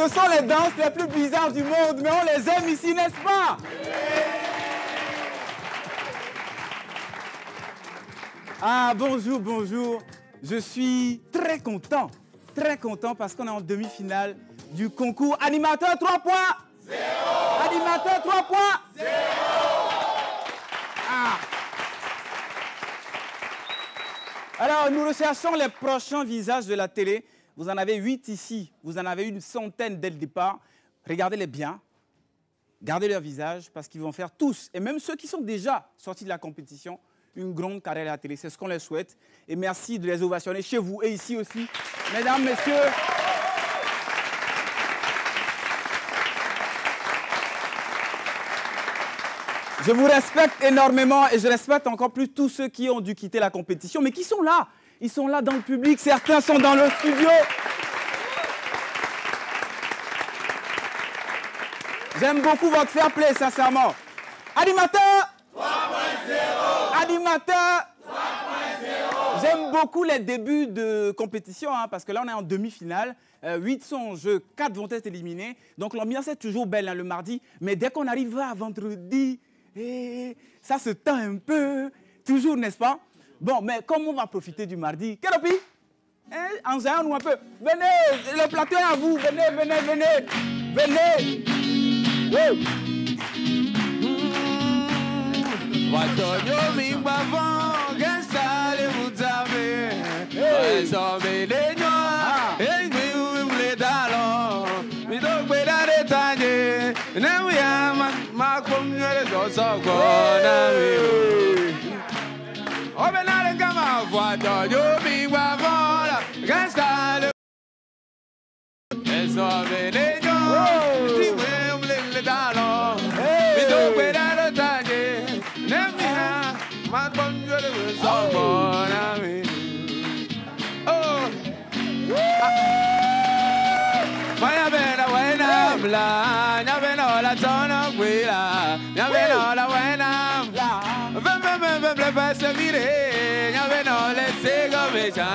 Ce sont les danses les plus bizarres du monde, mais on les aime ici, n'est-ce pas? Ah, bonjour, bonjour. Je suis très content parce qu'on est en demi-finale du concours Animateur 3.0. Animateur 3.0. Ah. Alors, nous recherchons les prochains visages de la télé. Vous en avez 8 ici. Vous en avez une centaine dès le départ. Regardez-les bien. Gardez leur visage parce qu'ils vont faire tous, et même ceux qui sont déjà sortis de la compétition, une grande carrière à la télé. C'est ce qu'on leur souhaite. Et merci de les ovationner chez vous et ici aussi. Mesdames, messieurs. Je vous respecte énormément et je respecte encore plus tous ceux qui ont dû quitter la compétition, mais qui sont là. Ils sont là dans le public, certains sont dans le studio. J'aime beaucoup votre fair play, sincèrement. Animateur 3.0. Animateur 3.0. J'aime beaucoup les débuts de compétition, parce que là, on est en demi-finale. 8 sont en jeu, 4 vont être éliminés. Donc, l'ambiance est toujours belle le mardi. Mais dès qu'on arrive à vendredi, ça se tend un peu. Toujours, n'est-ce pas? Bon, mais comme on va profiter du mardi, Keropi, en faisant nous un peu. Venez, le plateau est à vous. Venez, venez, venez. Venez. Watonyo mingwavon, gensale mutame, sobe leño, mi dalo, mi dogbe dare tanje, nemuya makumnyere dosogo na mi. Obenale kama watonyo mingwavon, gensale sobe leño, mi dalo, mi dogbe dare tanje. My bonjour is so bon à me. Oh, my bena wena bla, ya bena la tona guila, ya bena la wena bla. Vem passa vire, ya bena le sega beja,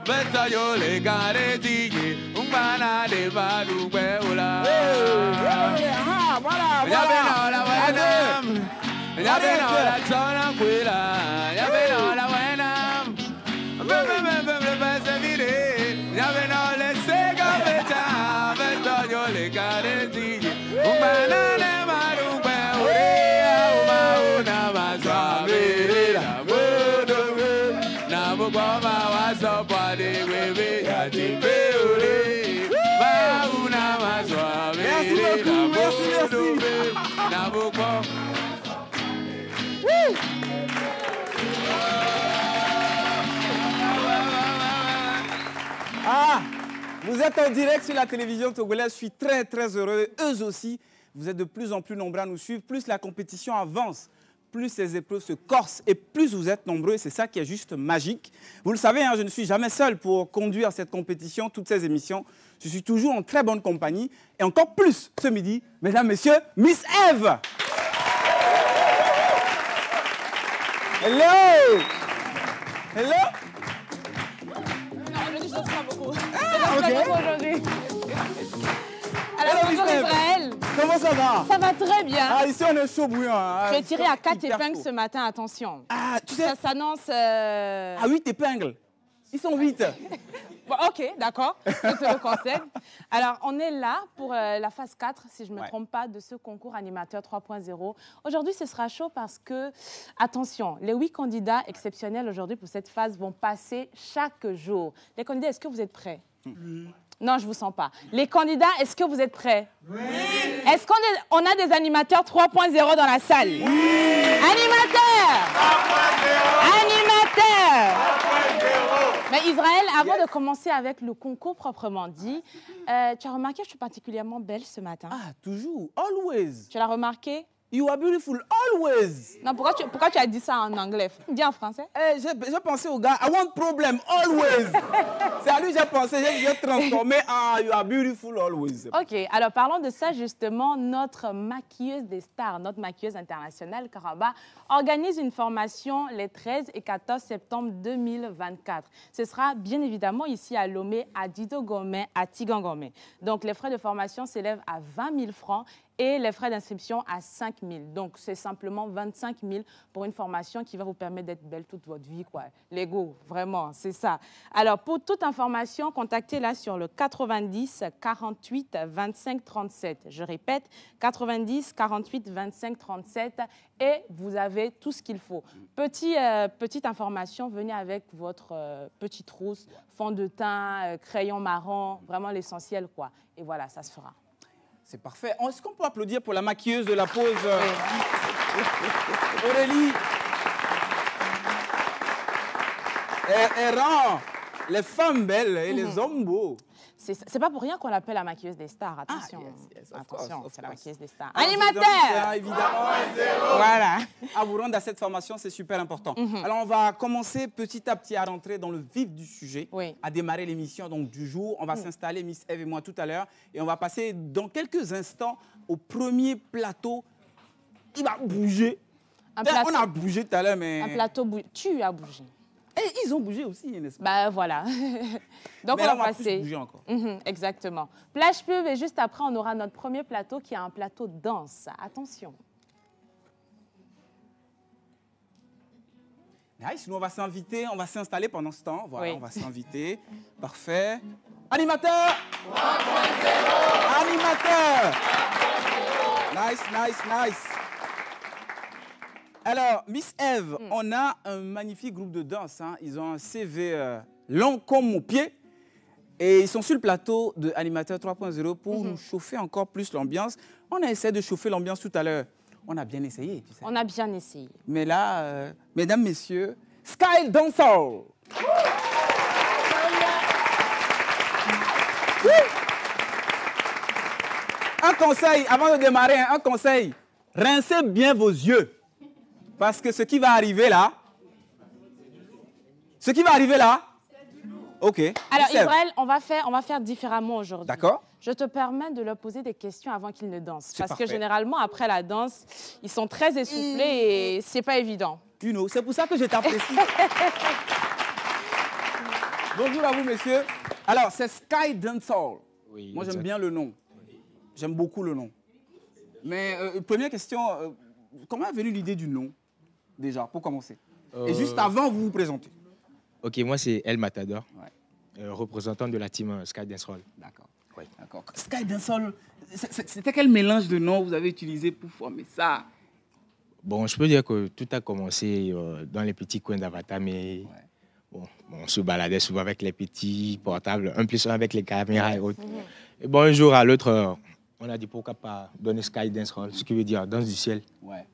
beta yo le gareti, bana de badu beula. Ya bena la wena. Ya ven ahora tranquila, ya ven ahora buena. Ven, pase mire, ya ven ahora seca fecha, ven yo le careti. Un banana marupe, una más suave, na bukoma waso pade bebe ya tipeule. Va una más suave, na bukoma. Ah, vous êtes en direct sur la télévision togolaise. Je suis très, très heureux. Eux aussi, vous êtes de plus en plus nombreux à nous suivre. Plus la compétition avance, plus les épreuves se corsent et plus vous êtes nombreux. C'est ça qui est juste magique. Vous le savez, je ne suis jamais seul pour conduire cette compétition, toutes ces émissions. Je suis toujours en très bonne compagnie. Et encore plus ce midi, mesdames, messieurs, Miss Eve. Hello! Hello? Non, aujourd'hui, je danse pas beaucoup. Ah, je danse pas beaucoup aujourd'hui. Alors, bonjour Israël. Comment ça va? Ça va très bien. Ah, ici, on est chaud bouillant. J'ai tiré à 4 épingles ce matin, attention. Ah, tu sais... Ça s'annonce... À 8 épingles. Ils sont 8. Bon, ok, d'accord, je te le concède. Alors, on est là pour la phase 4, si je ne me trompe pas, de ce concours Animateur 3.0. Aujourd'hui, ce sera chaud parce que, attention, les 8 candidats exceptionnels aujourd'hui pour cette phase vont passer chaque jour. Les candidats, est-ce que vous êtes prêts? Non, je ne vous sens pas. Les candidats, est-ce que vous êtes prêts? Oui. Est-ce qu'on a des animateurs 3.0 dans la salle? Oui. Animateurs 3.0. Animateurs 3.0. Mais Israël, avant de commencer avec le concours proprement dit, tu as remarqué que je suis particulièrement belle ce matin? Ah, toujours, always. Tu l'as remarqué? You are beautiful always. Non, pourquoi tu as dit ça en anglais? Dis en français. J'ai pensé au gars, I want problem always. C'est à lui que j'ai pensé, j'ai transformé en You are beautiful always. Ok, alors parlons de ça justement. Notre maquilleuse des stars, notre maquilleuse internationale, Karamba, organise une formation les 13 et 14 septembre 2024. Ce sera bien évidemment ici à Lomé, à Dido Gomé, à Tigangomé. Donc les frais de formation s'élèvent à 20 000 francs. Et les frais d'inscription à 5 000. Donc, c'est simplement 25 000 pour une formation qui va vous permettre d'être belle toute votre vie, quoi. L'ego, vraiment, c'est ça. Alors, pour toute information, contactez-la sur le 90 48 25 37. Je répète, 90 48 25 37 et vous avez tout ce qu'il faut. Petite information, venez avec votre petite trousse, fond de teint, crayon marron, vraiment l'essentiel, quoi. Et voilà, ça se fera. C'est parfait. Est-ce qu'on peut applaudir pour la maquilleuse de la pause Aurélie. Elle rend les femmes belles et les hommes beaux. C'est pas pour rien qu'on l'appelle la maquilleuse des stars. Attention, attention, c'est la maquilleuse des stars. Alors, Animateur évidemment. Voilà. À vous rendre à cette formation, c'est super important. Alors, on va commencer petit à petit à rentrer dans le vif du sujet, à démarrer l'émission du jour. On va s'installer, Miss Eve et moi, tout à l'heure. Et on va passer dans quelques instants au premier plateau. Il va bouger. On a bougé tout à l'heure, mais... Un plateau bouge. Tu as bougé. Et ils ont bougé aussi, n'est-ce pas? Bah voilà. Donc mais on là, va passer. Plus bouger encore. Exactement. Plage pub et juste après, on aura notre premier plateau qui est un plateau de danse. Attention. Nice, nous on va s'inviter, on va s'installer pendant ce temps. Voilà, on va s'inviter. Parfait. Animateur 3.0. Animateur. Nice, nice, nice. Alors, Miss Eve, on a un magnifique groupe de danse. Hein. Ils ont un CV long comme mon pied. Et ils sont sur le plateau de Animateur 3.0 pour nous chauffer encore plus l'ambiance. On a essayé de chauffer l'ambiance tout à l'heure. On a bien essayé, tu sais. On a bien essayé. Mais là, mesdames, messieurs, Sky Dancer. Un conseil, avant de démarrer, un conseil. Rincez bien vos yeux. Parce que ce qui va arriver là... OK. Alors, Israël, on va faire différemment aujourd'hui. D'accord. Je te permets de leur poser des questions avant qu'ils ne dansent. Parce parfait. que généralement, après la danse, ils sont très essoufflés et c'est pas évident. You know, c'est pour ça que je t'apprécie. Bonjour à vous, messieurs. Alors, c'est Sky Dancehall. Oui, moi, j'aime bien le nom. J'aime beaucoup le nom. Mais première question, comment est venue l'idée du nom, déjà, pour commencer? Et juste avant, vous vous présentez. Ok, moi, c'est El Matador, représentant de la team Sky Dancehall. D'accord. Ouais. D'accord. Sky Dancehall, c'était quel mélange de noms vous avez utilisé pour former ça? Bon, je peux dire que tout a commencé dans les petits coins d'Avatar, mais bon, on se baladait souvent avec les petits portables, un plus un avec les caméras et autres. Et bon, un jour à l'autre, on a dit pourquoi pas donner Sky Dancehall, ce qui veut dire danse du ciel. Ouais.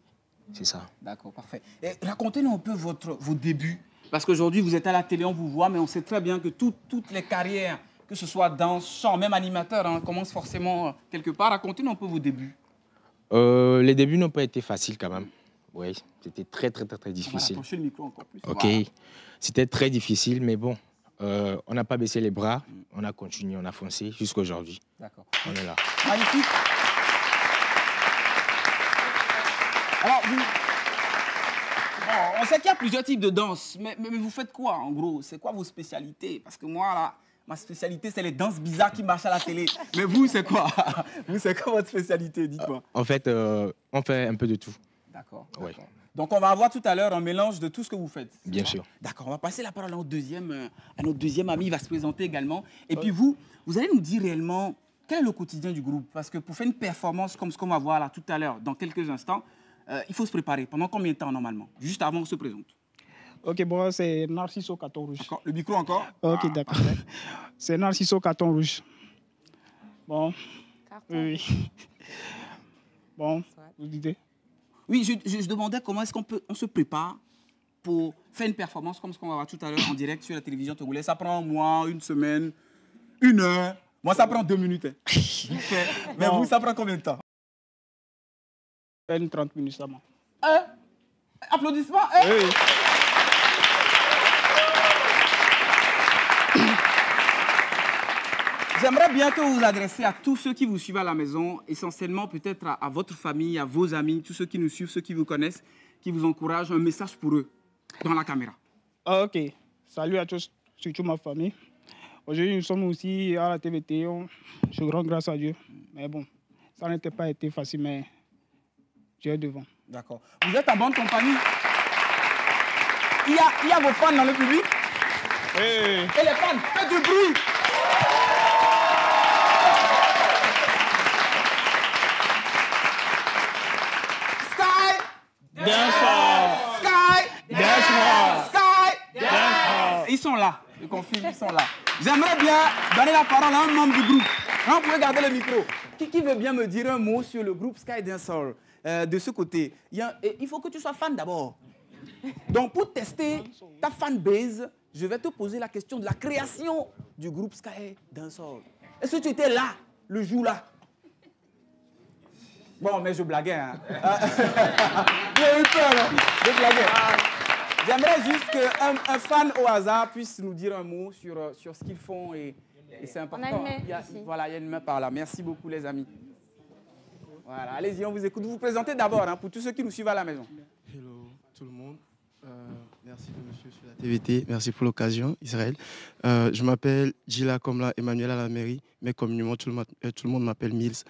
C'est ça. D'accord, parfait. Et racontez-nous un peu vos débuts. Parce qu'aujourd'hui, vous êtes à la télé, on vous voit, mais on sait très bien que toutes les carrières, que ce soit danse, chant, même animateur, hein, commencent forcément quelque part. Racontez-nous un peu vos débuts. Les débuts n'ont pas été faciles quand même. Oui, c'était très difficile. On va approcher le micro encore plus. Ok, voilà. C'était très difficile, mais bon, on n'a pas baissé les bras, on a continué, on a foncé jusqu'à aujourd'hui. D'accord. On est là. Magnifique. Alors, on sait qu'il y a plusieurs types de danse, mais vous faites quoi en gros? C'est quoi vos spécialités? Parce que moi, là, ma spécialité, c'est les danses bizarres qui marchent à la télé. Mais vous, c'est quoi? Vous, c'est quoi votre spécialité? Dites-moi. En fait, on fait un peu de tout. D'accord. Ouais. Donc, on va avoir tout à l'heure un mélange de tout ce que vous faites. Bien sûr. D'accord, on va passer la parole à notre deuxième ami, il va se présenter également. Et puis vous allez nous dire réellement quel est le quotidien du groupe? Parce que pour faire une performance comme ce qu'on va voir là tout à l'heure, dans quelques instants, il faut se préparer. Pendant combien de temps normalement? Juste avant qu'on se présente. Ok, bon, c'est Narciso Carton Rouge. Le micro encore? Ok, d'accord. C'est Narciso Carton Rouge. Bon. Carton. Oui. Bon, vous dites? Oui, je demandais comment est-ce on se prépare pour faire une performance comme ce qu'on va voir tout à l'heure en direct sur la télévision togolaise. Ça prend un mois, une semaine, 1 heure. Moi, ça prend 2 minutes. Hein. Mais vous, ça prend combien de temps? Une 30 minutes seulement. Applaudissements. Oui. J'aimerais bien que vous vous adressiez à tous ceux qui vous suivent à la maison, essentiellement peut-être à votre famille, à vos amis, tous ceux qui nous suivent, ceux qui vous connaissent, qui vous encouragent, un message pour eux dans la caméra. Ok. Salut à tous, surtout ma famille. Aujourd'hui, nous sommes aussi à la TVT. Je rends grâce à Dieu. Mais bon, ça n'était pas été facile, mais Dieu est devant. D'accord. Vous êtes en bonne compagnie. Il y a vos fans dans le public. Hey. Et les fans, faites du bruit. Sky. Dancehall. Sky. Dancehall. Sky. Dancehall. Ils sont là. Je confirme, ils sont là. J'aimerais bien donner la parole à un membre du groupe. Vous pouvez garder le micro. Qui veut bien me dire un mot sur le groupe Sky Dancehall de ce côté? Il faut que tu sois fan d'abord. Donc, pour tester ta fanbase, je vais te poser la question de la création du groupe Sky Dancehall. Est-ce que tu étais là, le jour-là? Bon, mais je blaguais. Hein. J'ai eu peur. Hein. Je blaguais. J'aimerais juste qu'un fan au hasard puisse nous dire un mot sur ce qu'ils font. Et c'est important. On a une main ici. Voilà, il y a une main par là. Merci beaucoup, les amis. Voilà, allez-y, on vous écoute. Vous vous présentez d'abord hein, pour tous ceux qui nous suivent à la maison. Hello tout le monde. Merci de me suivre sur la TVT. Merci pour l'occasion, Israël. Je m'appelle Gila Komla Emmanuel à la mairie, mais communément tout le monde m'appelle Mills.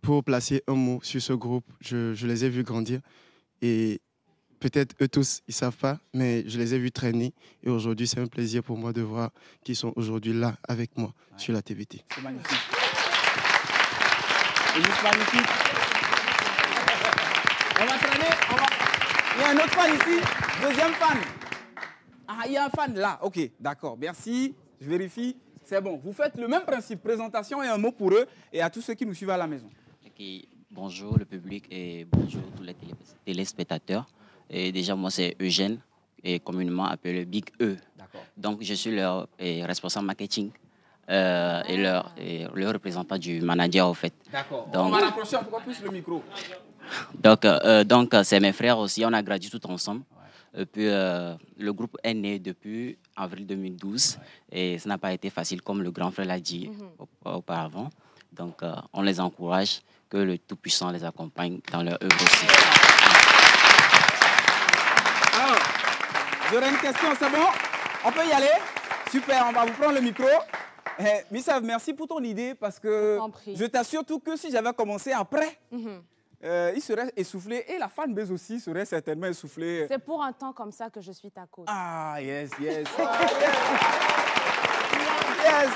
Pour placer un mot sur ce groupe, je les ai vus grandir et peut-être eux tous, ils ne savent pas, mais je les ai vus traîner et aujourd'hui, c'est un plaisir pour moi de voir qu'ils sont aujourd'hui là avec moi sur la TVT. C'est magnifique. C'est juste magnifique. On va traîner. Il y a un autre fan ici. Deuxième fan. Ah, il y a un fan là. Ok, d'accord. Merci. Je vérifie. C'est bon. Vous faites le même principe. Présentation et un mot pour eux et à tous ceux qui nous suivent à la maison. Okay. Bonjour le public et bonjour tous les téléspectateurs. Et déjà, moi, c'est Eugène, et communément appelé Big E. Donc, je suis leur responsable marketing et leur représentant du manager, en fait. D'accord. Donc, on va rapprocher un peu plus le micro. Donc c'est mes frères aussi. On a grandi tout ensemble. Et puis, le groupe est né depuis avril 2012 et ça n'a pas été facile, comme le grand frère l'a dit auparavant. Donc, on les encourage, que le Tout-Puissant les accompagne dans leur œuvre aussi. Alors, j'aurais une question, c'est bon? On peut y aller? Super, on va vous prendre le micro. Missav, merci pour ton idée parce que je t'assure tout que si j'avais commencé après, il serait essoufflé et la fanbase aussi serait certainement essoufflée. C'est pour un temps comme ça que je suis ta coach. Ah, yes, yes. Yes.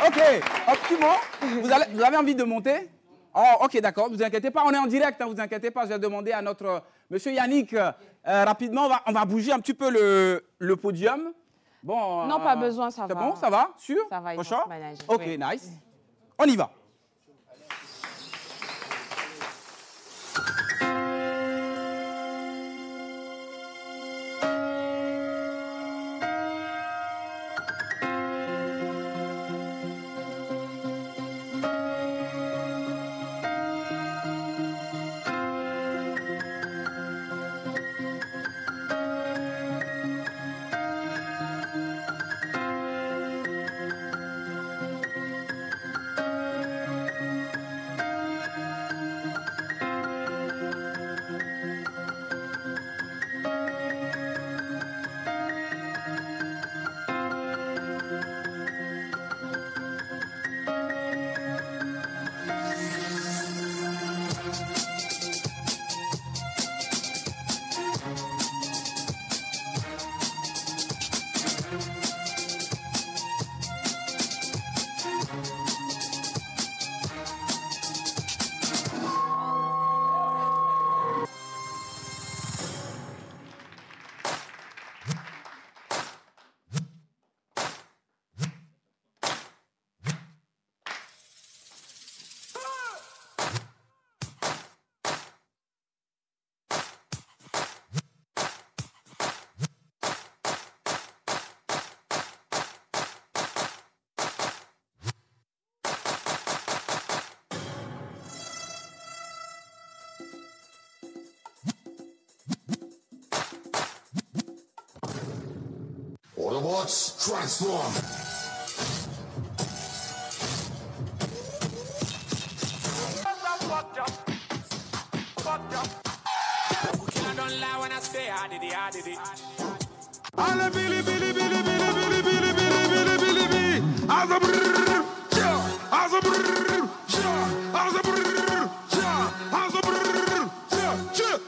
Ok, optimement. Vous avez envie de monter? Oh, ok, d'accord, ne vous inquiétez pas, on est en direct, ne vous inquiétez pas. Je vais demander à notre monsieur Yannick, rapidement, on va bouger un petit peu le podium. Bon, non, pas besoin, ça va. C'est bon, ça va? Sûr? Ça va, Prochain? Ok, oui. nice. On y va. Autobots, transform! I don't lie when I say I did it. Alle Billy, Billy, Billy, Billy, Billy, Billy, Billy, Billy, Billy, Billy. Asa brrrr, ja, asa brrrr, ja, asa brrrr, ja, asa brrrr, ja, ja.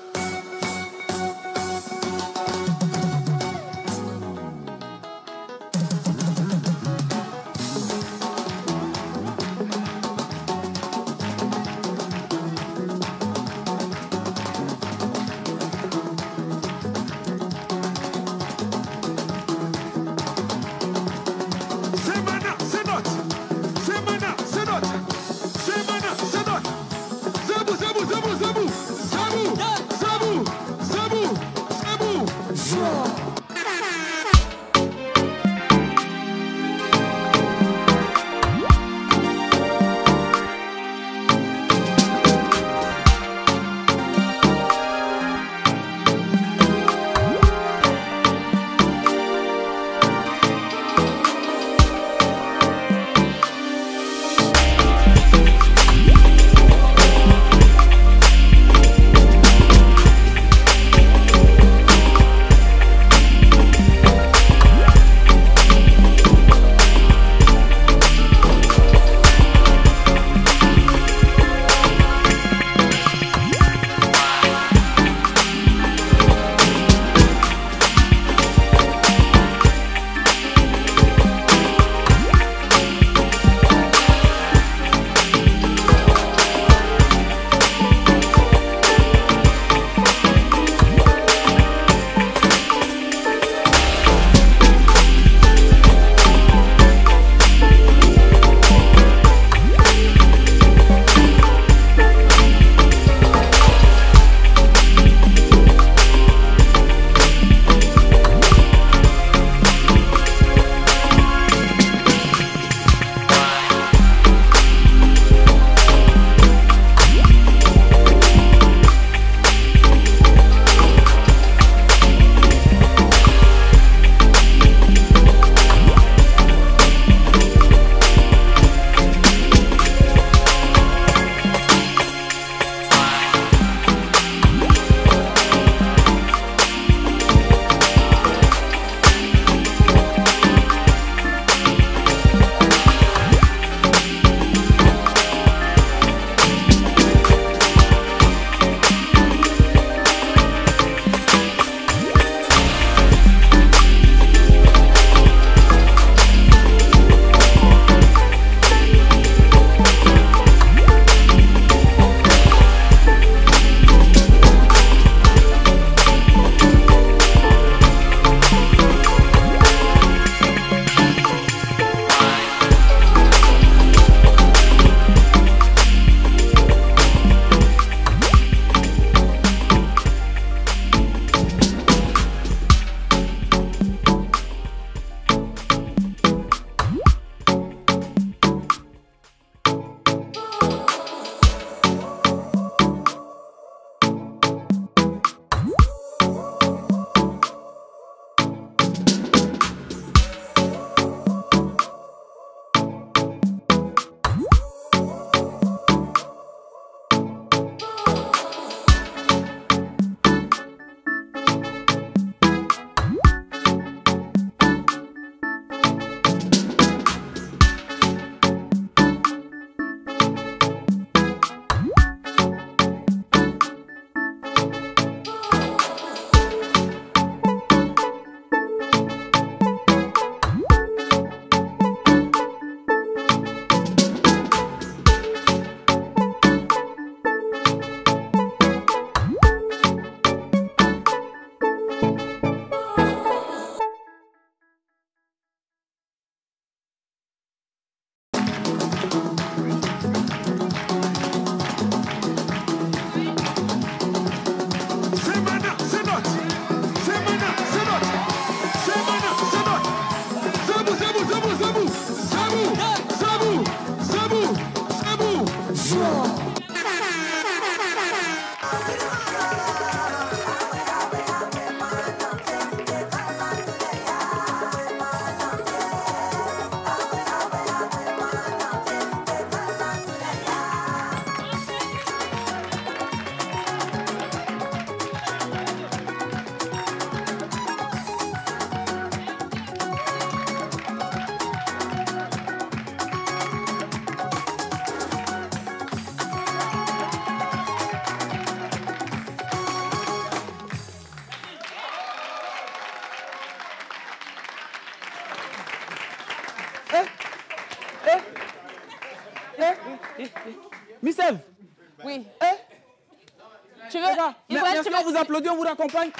Tu veux... Bien sûr, on vous applaudit, on vous raccompagne.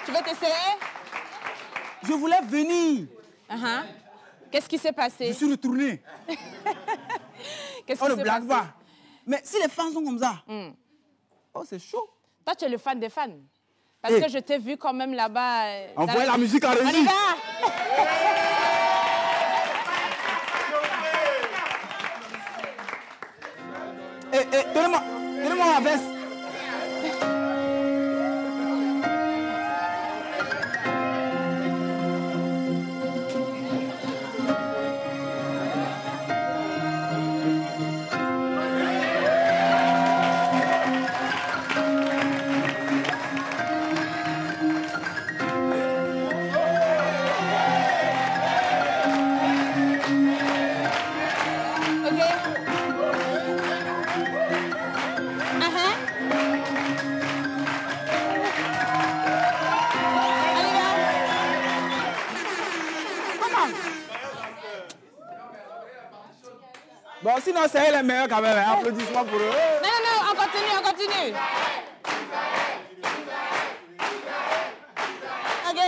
Tu veux t'essayer? Je voulais venir. Qu'est-ce qui s'est passé? Je suis retourné. Qu'est-ce On qui ne s'est blague passé? pas. Mais si les fans sont comme ça, oh, c'est chaud. Toi, tu es le fan des fans. Parce que je t'ai vu quand même là-bas. Envoyez la musique en régie. On y va. Donnez-moi la veste. Bon, sinon, c'est elle les meilleurs quand même. Applaudissements pour eux. Non, on continue, on continue. OK.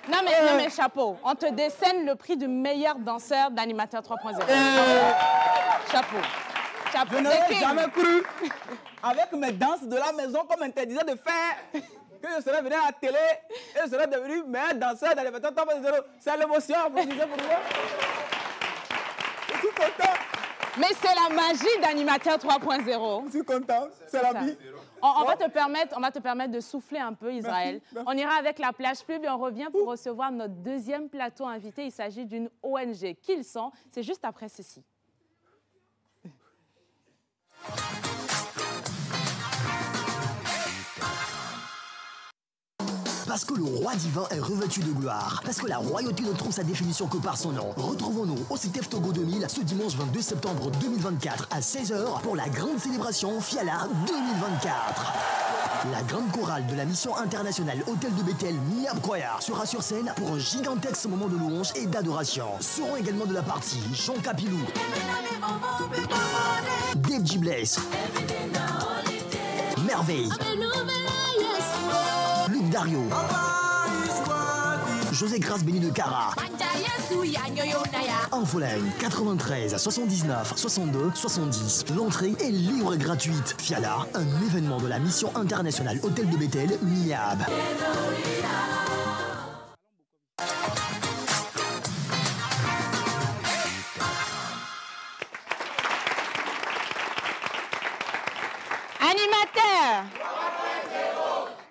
Non, mais chapeau. On te décerne le prix du meilleur danseur d'animateur 3.0. Chapeau. Je n'aurais jamais cru, avec mes danses de la maison, comme interdisait de faire, que je serais venu à la télé et je serais devenu meilleur danseur d'animateur 3.0. C'est l'émotion, applaudissez pour moi. Je suis content. Mais c'est la magie d'animateur 3.0. Je suis content, c'est la vie. On va te permettre de souffler un peu, Israël. Merci. On ira avec la plage pub et on revient pour recevoir notre deuxième plateau invité. Il s'agit d'une ONG. Qui ils sont? C'est juste après ceci. Parce que le roi divin est revêtu de gloire. Parce que la royauté ne trouve sa définition que par son nom. Retrouvons-nous au CITEF Togo 2000 ce dimanche 22 septembre 2024 à 16h pour la grande célébration Fiala 2024. La grande chorale de la mission internationale Hôtel de Bethel Miab Choir sera sur scène pour un gigantesque moment de louange et d'adoration. Seront également de la partie Jean Capilou, Dave G. Bless, Merveille, Luc Dario, José Grace Béni de Cara, Infoline 93 79 62 70. L'entrée est libre et gratuite. Fiala, un événement de la mission internationale Hôtel de Bethel Miab. Animateur!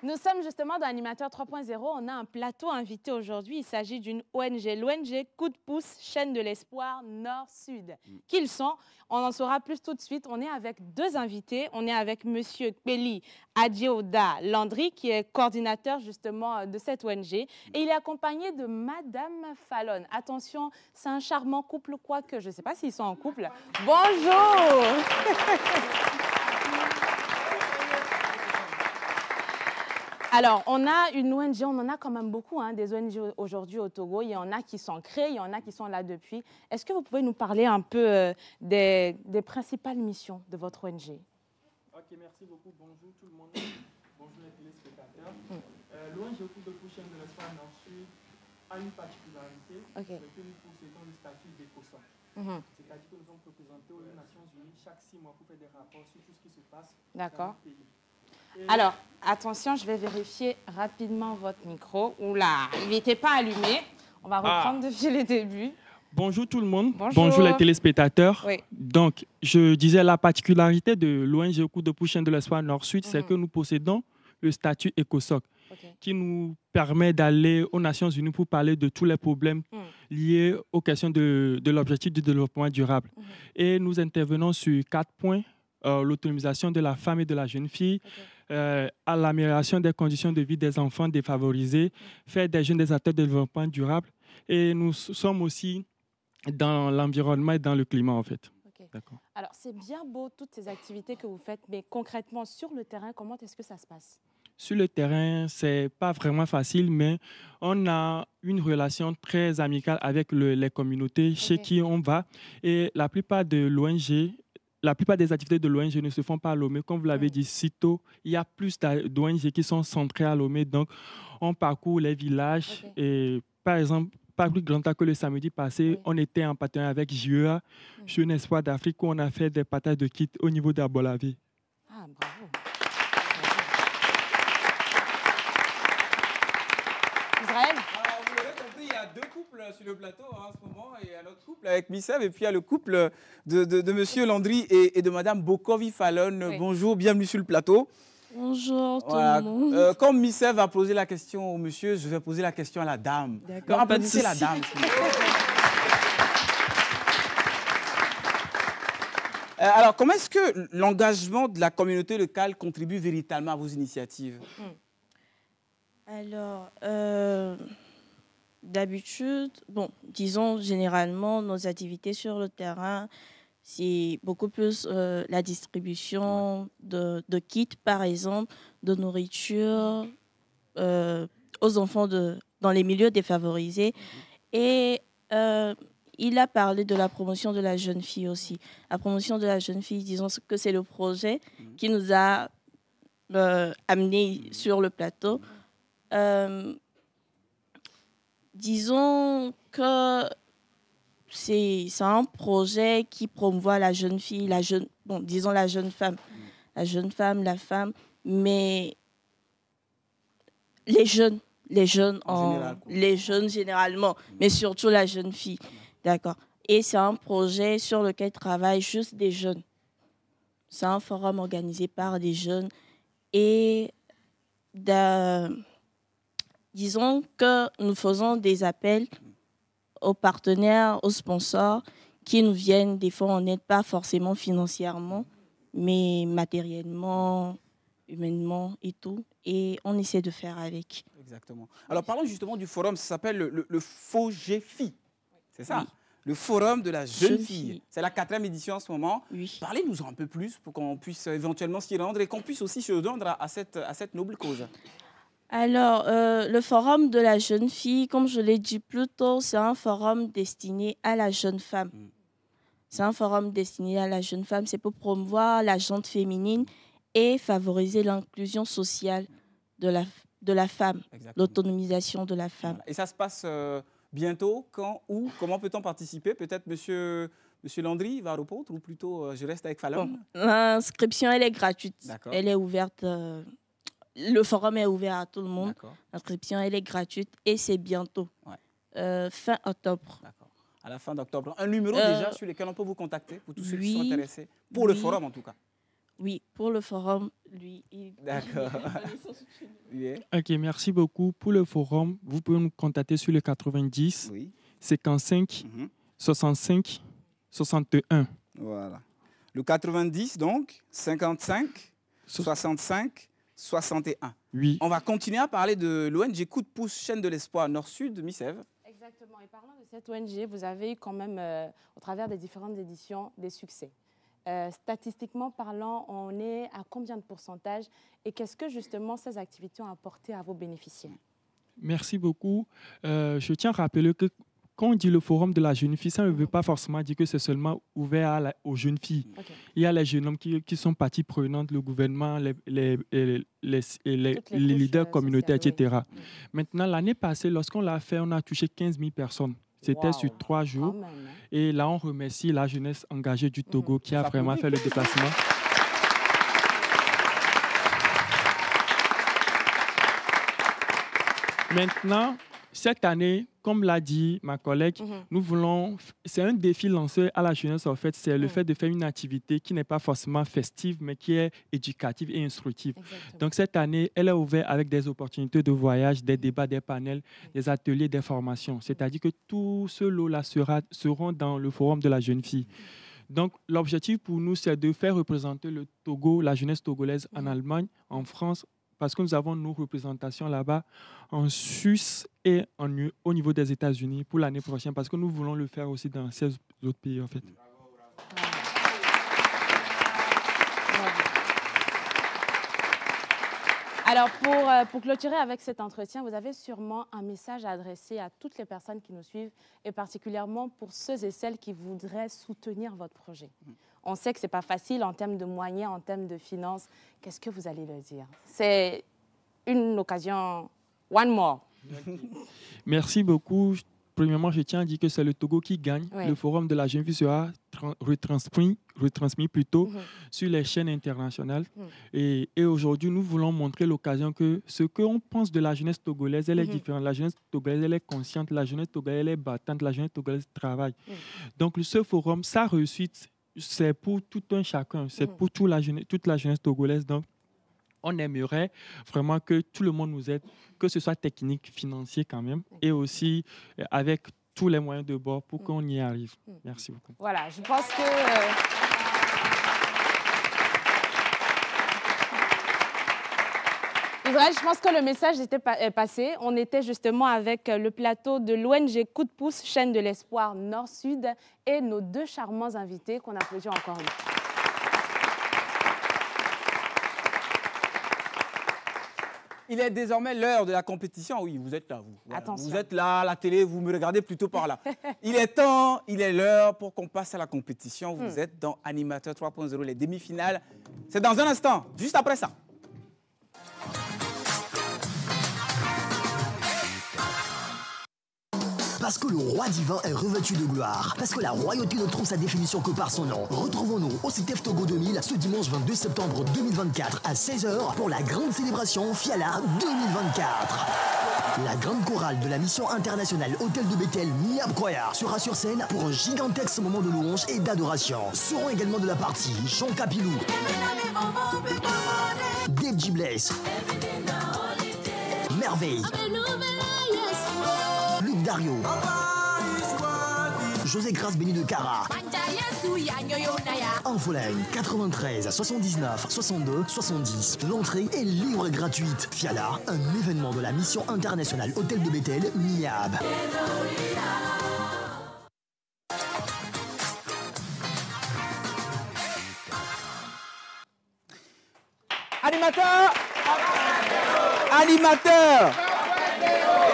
Nous sommes justement dans Animateur 3.0. On a un plateau invité aujourd'hui. Il s'agit d'une ONG, l'ONG Coup de pouce, chaîne de l'espoir Nord-Sud. Qui ils sont? On en saura plus tout de suite. On est avec deux invités. On est avec Monsieur Kpeli Adjeoda Landry, qui est coordinateur justement de cette ONG. Et il est accompagné de Madame Fallon. Attention, c'est un charmant couple, quoique je ne sais pas s'ils sont en couple. Bonjour. Alors, on a une ONG, on en a quand même beaucoup, des ONG aujourd'hui au Togo. Il y en a qui sont créées, il y en a qui sont là depuis. Est-ce que vous pouvez nous parler un peu des principales missions de votre ONG? Ok, merci beaucoup. Bonjour tout le monde. Bonjour les téléspectateurs. L'ONG Coup de pouce, chaîne de l'espoir Nord-Sud a une particularité, c'est que nous possédons le statut d'écosoc. C'est-à-dire que nous sommes représentés aux Nations Unies chaque 6 mois pour faire des rapports sur tout ce qui se passe dans le pays. Alors, attention, je vais vérifier rapidement votre micro. Oula, il n'était pas allumé. On va reprendre depuis le début. Bonjour tout le monde. Bonjour les téléspectateurs. Oui. Donc, je disais la particularité de l'ONG Coup de pouce, chaîne de l'espoir Nord-Sud, c'est que nous possédons le statut ECOSOC, qui nous permet d'aller aux Nations Unies pour parler de tous les problèmes liés aux questions de l'objectif du développement durable. Et nous intervenons sur 4 points. L'autonomisation de la femme et de la jeune fille, à l'amélioration des conditions de vie des enfants défavorisés, faire des jeunes des acteurs de développement durable. Et nous sommes aussi dans l'environnement et dans le climat, en fait. D'accord. Alors, c'est bien beau, toutes ces activités que vous faites, mais concrètement, sur le terrain, comment est-ce que ça se passe? Sur le terrain, c'est pas vraiment facile, mais on a une relation très amicale avec les communautés chez qui on va. Et la plupart de l'ONG, la plupart des activités de l'ONG ne se font pas à Lomé. Comme vous l'avez dit si tôt, il y a plus d'ONG qui sont centrées à Lomé. Donc, on parcourt les villages. Et par exemple, pas plus grand temps que le samedi passé, on était en partenariat avec JEA, Jeune Espoir d'Afrique, où on a fait des partages de kits au niveau d'Abolavé. Ah, bravo. Israël? Vous l'avez compris, il y a deux couples sur le plateau en ce moment. Il y a un autre couple avec Missev et puis il y a le couple de Monsieur Landry et de Madame Bokovi Fallon. Oui. Bonjour, bienvenue sur le plateau. Bonjour tout le monde. Comme Missev a posé la question au monsieur, je vais poser la question à la dame. D'accord. Applaudissez la dame. Alors, comment est-ce que l'engagement de la communauté locale contribue véritablement à vos initiatives? Alors, d'habitude, bon, disons généralement, nos activités sur le terrain, c'est beaucoup plus la distribution de kits, par exemple, de nourriture aux enfants dans les milieux défavorisés. Et il a parlé de la promotion de la jeune fille aussi. La promotion de la jeune fille, disons que c'est le projet qui nous a amenés sur le plateau. Disons que c'est un projet qui promouvoit la jeune fille, disons la jeune femme, la femme, mais les jeunes généralement, mais surtout la jeune fille, d'accord. Et c'est un projet sur lequel travaillent juste des jeunes. C'est un forum organisé par des jeunes et disons que nous faisons des appels aux partenaires, aux sponsors qui nous viennent des fois en aide, pas forcément financièrement, mais matériellement, humainement et tout. Et on essaie de faire avec. Exactement. Alors parlons justement du forum, ça s'appelle le FOGEFI. C'est ça? Oui. Le forum de la jeune fille. C'est la 4e édition en ce moment. Oui. Parlez-nous un peu plus pour qu'on puisse éventuellement s'y rendre et qu'on puisse aussi se rendre à cette noble cause. Alors, le forum de la jeune fille, comme je l'ai dit plus tôt, c'est un forum destiné à la jeune femme. C'est un forum destiné à la jeune femme. C'est pour promouvoir la gente féminine et favoriser l'inclusion sociale de la femme, l'autonomisation de la femme. Voilà. Et ça se passe bientôt, quand, où, comment peut-on participer? Peut-être monsieur Landry va répondre ou plutôt je reste avec Fallon? Bon, l'inscription, elle est gratuite. Elle est ouverte... Le forum est ouvert à tout le monde. L'inscription, elle est gratuite et c'est bientôt, fin octobre. À la fin d'octobre. Un numéro déjà sur lequel on peut vous contacter pour tous ceux qui sont intéressés, pour le forum en tout cas. Oui, pour le forum, lui. D'accord. Ok, merci beaucoup. Pour le forum, vous pouvez nous contacter sur le 90 55 65 61. Voilà. Le 90 donc, 55 65 61. Oui. On va continuer à parler de l'ONG Coup de pouce Chaîne de l'Espoir Nord-Sud, Missev. Exactement. Et parlant de cette ONG, vous avez eu quand même, au travers des différentes éditions, des succès. Statistiquement parlant, on est à combien de pourcentage et qu'est-ce que justement ces activités ont apporté à vos bénéficiaires? Merci beaucoup. Je tiens à rappeler que quand on dit le forum de la jeune fille, ça ne veut pas forcément dire que c'est seulement ouvert aux jeunes filles. Il y a les jeunes hommes qui sont partie prenante, le gouvernement, les leaders communautaires, etc. Maintenant, l'année passée, lorsqu'on l'a fait, on a touché 15 000 personnes. C'était sur 3 jours. Et là, on remercie la jeunesse engagée du Togo qui a vraiment fait le déplacement. Maintenant, cette année, comme l'a dit ma collègue, nous voulons, c'est un défi lancé à la jeunesse en fait, c'est le fait de faire une activité qui n'est pas forcément festive, mais qui est éducative et instructive. Donc cette année, elle est ouverte avec des opportunités de voyage, des débats, des panels, des ateliers, des formations. C'est-à-dire que tous ceux là seront dans le forum de la jeune fille. Donc l'objectif pour nous, c'est de faire représenter le Togo, la jeunesse togolaise en Allemagne, en France, parce que nous avons nos représentations là-bas en Suisse et au niveau des États-Unis pour l'année prochaine, parce que nous voulons le faire aussi dans 16 autres pays, en fait. Alors, pour clôturer avec cet entretien, vous avez sûrement un message à adresser à toutes les personnes qui nous suivent et particulièrement pour ceux et celles qui voudraient soutenir votre projet. On sait que ce n'est pas facile en termes de moyens, en termes de finances. Qu'est-ce que vous allez leur dire? C'est une occasion, one more. Merci beaucoup. Premièrement, je tiens à dire que c'est le Togo qui gagne. Oui. Le forum de la jeune fille sera retransmis plutôt sur les chaînes internationales. Et aujourd'hui, nous voulons montrer l'occasion que ce qu'on pense de la jeunesse togolaise, elle est différente. La jeunesse togolaise, elle est consciente. La jeunesse togolaise, elle est battante. La jeunesse togolaise travaille. Donc, ce forum, sa réussite, c'est pour tout un chacun. C'est pour toute la jeunesse togolaise. Donc, on aimerait vraiment que tout le monde nous aide, que ce soit technique, financier quand même, et aussi avec tous les moyens de bord pour qu'on y arrive. Merci beaucoup. Voilà, je pense que... Israël, je pense que le message était passé. On était justement avec le plateau de l'ONG Coup de pouce, chaîne de l'espoir Nord-Sud, et nos deux charmants invités qu'on applaudit encore une fois. Il est désormais l'heure de la compétition. Oui, vous êtes là, vous. Voilà. Attention. Vous êtes là, à la télé, vous me regardez plutôt par là. Il est temps, il est l'heure pour qu'on passe à la compétition. Vous êtes dans Animateur 3.0, les demi-finales. C'est dans un instant, juste après ça. Parce que le roi divin est revêtu de gloire. Parce que la royauté ne trouve sa définition que par son nom. Retrouvons-nous au CITEF Togo 2000 ce dimanche 22 septembre 2024 à 16h pour la grande célébration Fiala 2024. La grande chorale de la mission internationale Hôtel de Bethel Niab Choir sera sur scène pour un gigantesque moment de louange et d'adoration. Seront également de la partie Jean Capilou, Dave G. Bless, Merveille, Luc Dario, José Grace Béni de Cara, Infoline 93 79 62 70. L'entrée est libre et gratuite. Fiala, un événement de la mission internationale Hôtel de Bethel Niab. Animateur! Animateur!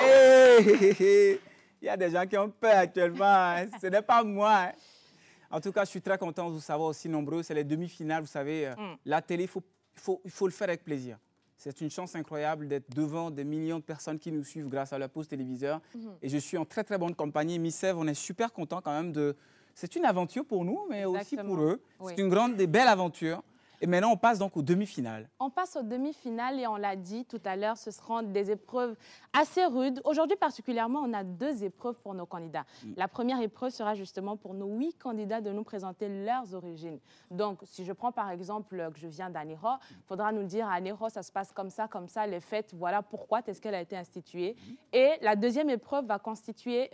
Hey, il y a des gens qui ont peur actuellement. Hein. Ce n'est pas moi. Hein. En tout cas, je suis très content de vous savoir aussi nombreux. C'est les demi-finales, vous savez. La télé, il faut le faire avec plaisir. C'est une chance incroyable d'être devant des millions de personnes qui nous suivent grâce à leur poste téléviseur. Et je suis en très, très bonne compagnie. Miss Ève, on est super content quand même de... C'est une aventure pour nous, mais aussi pour eux. Oui. C'est une grande et belle aventure. Et maintenant, on passe donc aux demi-finales. On passe aux demi-finales et on l'a dit tout à l'heure, ce seront des épreuves assez rudes. Aujourd'hui, particulièrement, on a 2 épreuves pour nos candidats. La première épreuve sera justement pour nos 8 candidats de nous présenter leurs origines. Donc, si je prends par exemple que je viens d'Anéro, il faudra nous dire à Anéro, ça se passe comme ça, les fêtes, voilà pourquoi est-ce qu'elle a été instituée. Et la deuxième épreuve va consister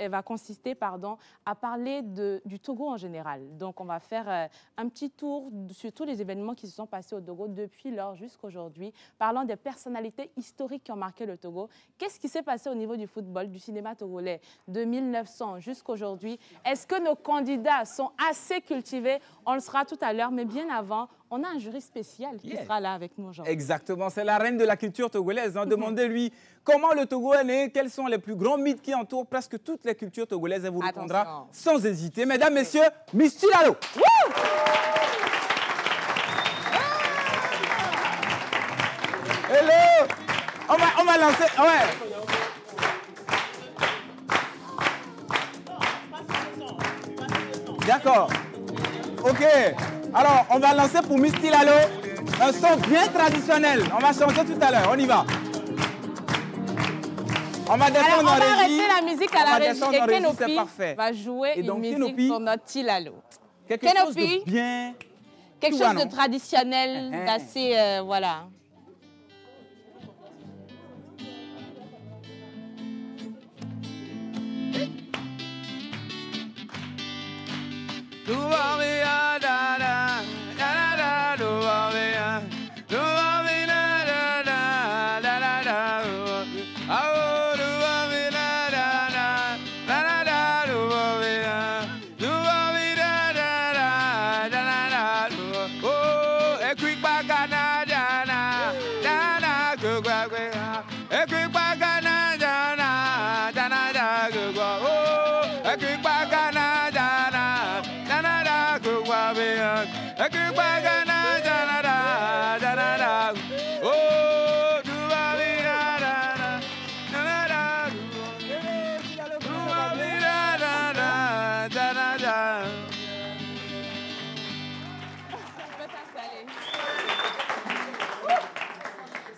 à parler du Togo en général. Donc, on va faire un petit tour sur tous les événements qui se sont passés au Togo depuis lors jusqu'à aujourd'hui, parlant des personnalités historiques qui ont marqué le Togo. Qu'est-ce qui s'est passé au niveau du football, du cinéma togolais de 1900 jusqu'à aujourd'hui? Est-ce que nos candidats sont assez cultivés? On le sera tout à l'heure, mais bien avant, on a un jury spécial qui sera là avec nous aujourd'hui. Exactement, c'est la reine de la culture togolaise. Hein. Demandez-lui comment le Togo est né, quels sont les plus grands mythes qui entourent presque toutes les cultures togolaises. Elle vous répondra sans hésiter. Mesdames, messieurs, Miss Tilalo. Hello! On va lancer. Ouais. D'accord. OK. Alors, on va lancer pour Miss Tilalo un son bien traditionnel. On va changer tout à l'heure. On y va. On va descendre on va arrêter la musique à la régie. Et Kenopi va jouer une musique pour notre Tilalo. Quelque chose de bien... Quelque chose de traditionnel, d'assez... voilà.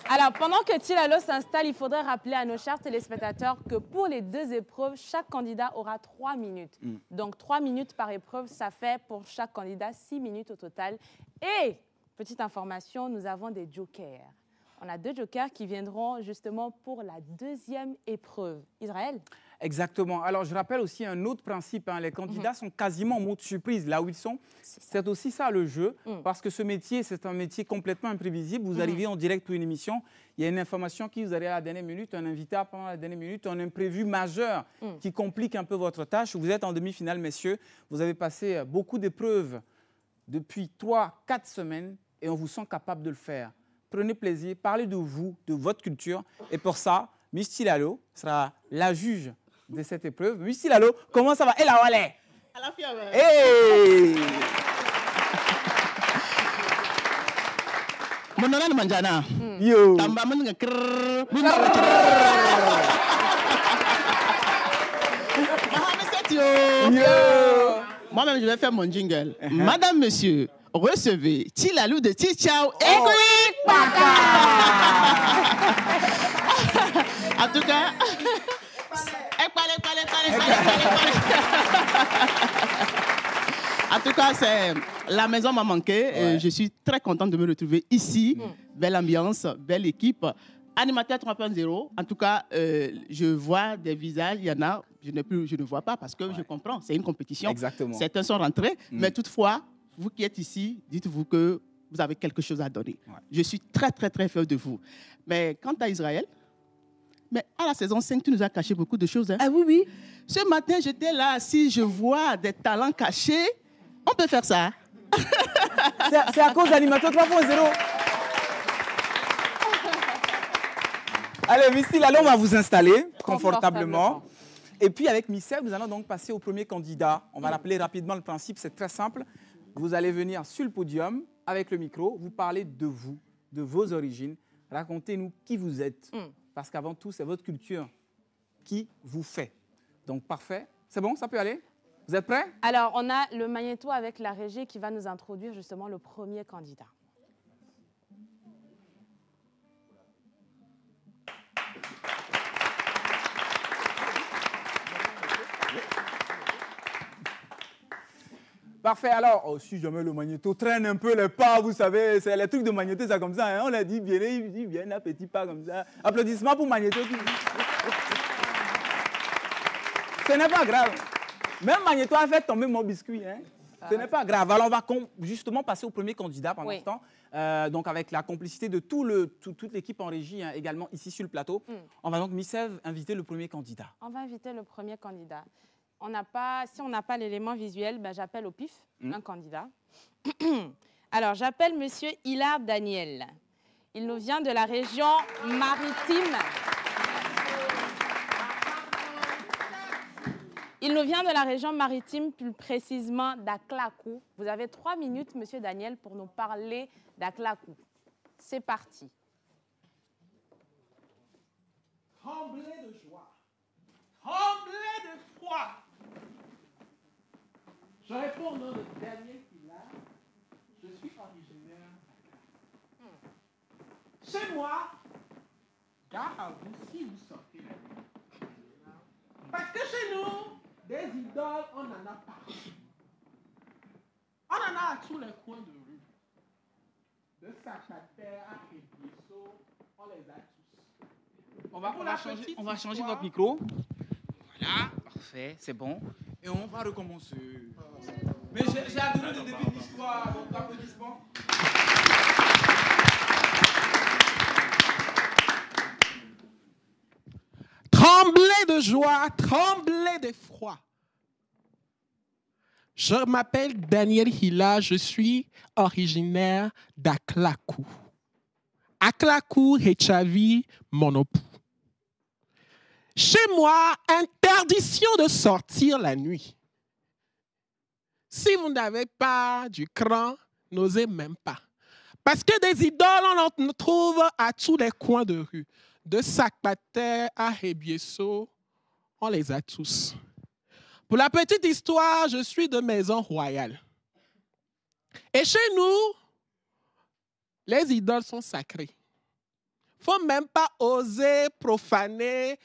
Alors, pendant que Tilalo s'installe, il faudrait rappeler à nos chers téléspectateurs que pour les 2 épreuves, chaque candidat aura 3 minutes. Donc, 3 minutes par épreuve, ça fait pour chaque candidat 6 minutes au total. Et, petite information, nous avons des jokers. On a 2 jokers qui viendront justement pour la 2e épreuve. Israël? Exactement. Alors, je rappelle aussi un autre principe. Les candidats sont quasiment en mode surprise là où ils sont. C'est aussi ça le jeu, parce que ce métier, c'est un métier complètement imprévisible. Vous arrivez en direct pour une émission, il y a une information qui vous arrive à la dernière minute, un invité pendant la dernière minute, un imprévu majeur qui complique un peu votre tâche. Vous êtes en demi-finale, messieurs. Vous avez passé beaucoup d'épreuves depuis 3-4 semaines et on vous sent capable de le faire. Prenez plaisir, parlez de vous, de votre culture. Et pour ça, Miss Tilalo sera la juge de cette épreuve. Miss Tilalo, comment ça va? Et là, allez. À la fièvre. Hey! Mon nom est Manjana. Yo. Moi-même, je vais faire mon jingle. Madame, monsieur, recevez Tilalou de Tichao et En tout cas, en tout cas, la maison m'a manqué. Je suis très contente de me retrouver ici. Belle ambiance, belle équipe. Animateur 3.0. En tout cas, je vois des visages. Il y en a, je ne vois pas parce que je comprends. C'est une compétition. Exactement. Certains sont rentrés. Mais toutefois, vous qui êtes ici, dites-vous que vous avez quelque chose à donner. Je suis très, très, très fier de vous. Mais quant à Israël, mais à la saison 5, tu nous as caché beaucoup de choses. Hein? Ah oui, oui. Ce matin, j'étais là, assis, je vois des talents cachés. On peut faire ça. C'est à cause d'Animateur 3.0. Allez, Miss Tilalo, on va vous installer confortablement. Et puis, avec Michel, nous allons donc passer au premier candidat. On va rappeler rapidement le principe, c'est très simple. Vous allez venir sur le podium avec le micro, vous parlez de vous, de vos origines. Racontez-nous qui vous êtes. Parce qu'avant tout, c'est votre culture qui vous fait. Donc, parfait. C'est bon, ça peut aller? Vous êtes prêts? Alors, on a le magnéto avec la régie qui va nous introduire justement le premier candidat. Parfait. Alors, si jamais le magnéto traîne un peu les pas, vous savez, c'est les trucs de magnéto, c'est comme ça. Hein? On l'a dit, bien, un petit pas comme ça. Applaudissements pour magnéto. Ce n'est pas grave. Même magnéto a fait tomber mon biscuit. Hein? Ce n'est pas grave. Alors, on va justement passer au premier candidat pendant ce temps. Donc, avec la complicité de toute l'équipe en régie, hein, également ici sur le plateau. On va donc, Miss Ève, inviter le premier candidat. On va inviter le premier candidat. Si on n'a pas l'élément visuel, ben, j'appelle au pif un candidat. Alors, j'appelle Monsieur Hilaire Daniel. Il nous vient de la région maritime. Il nous vient de la région maritime, plus précisément d'Aklakou. Vous avez 3 minutes, Monsieur Daniel, pour nous parler d'Aklakou. C'est parti. Tremblez de joie, tremblez de froid. Je réponds au nom de Daniel Hilaire. Je suis originaire. Chez moi, gare à vous si vous sortez. Parce que chez nous, des idoles, on en a partout. On en a à tous les coins de rue. De Sacataire à Kébisso, on les a tous. On va changer votre micro. Voilà, parfait, c'est bon. Et on va recommencer. Mais j'ai adoré le début de l'histoire, donc applaudissements. Tremblez de joie, tremblez d'effroi. Je m'appelle Daniel Hilaire, je suis originaire d'Aklakou. Aklakou, Hechavi, Monopou. Chez moi, interdiction de sortir la nuit. Si vous n'avez pas du cran, n'osez même pas. Parce que des idoles, on en trouve à tous les coins de rue. De Sac-Pater à Hebieso, on les a tous. Pour la petite histoire, je suis de maison royale. Et chez nous, les idoles sont sacrées. Il ne faut même pas oser profaner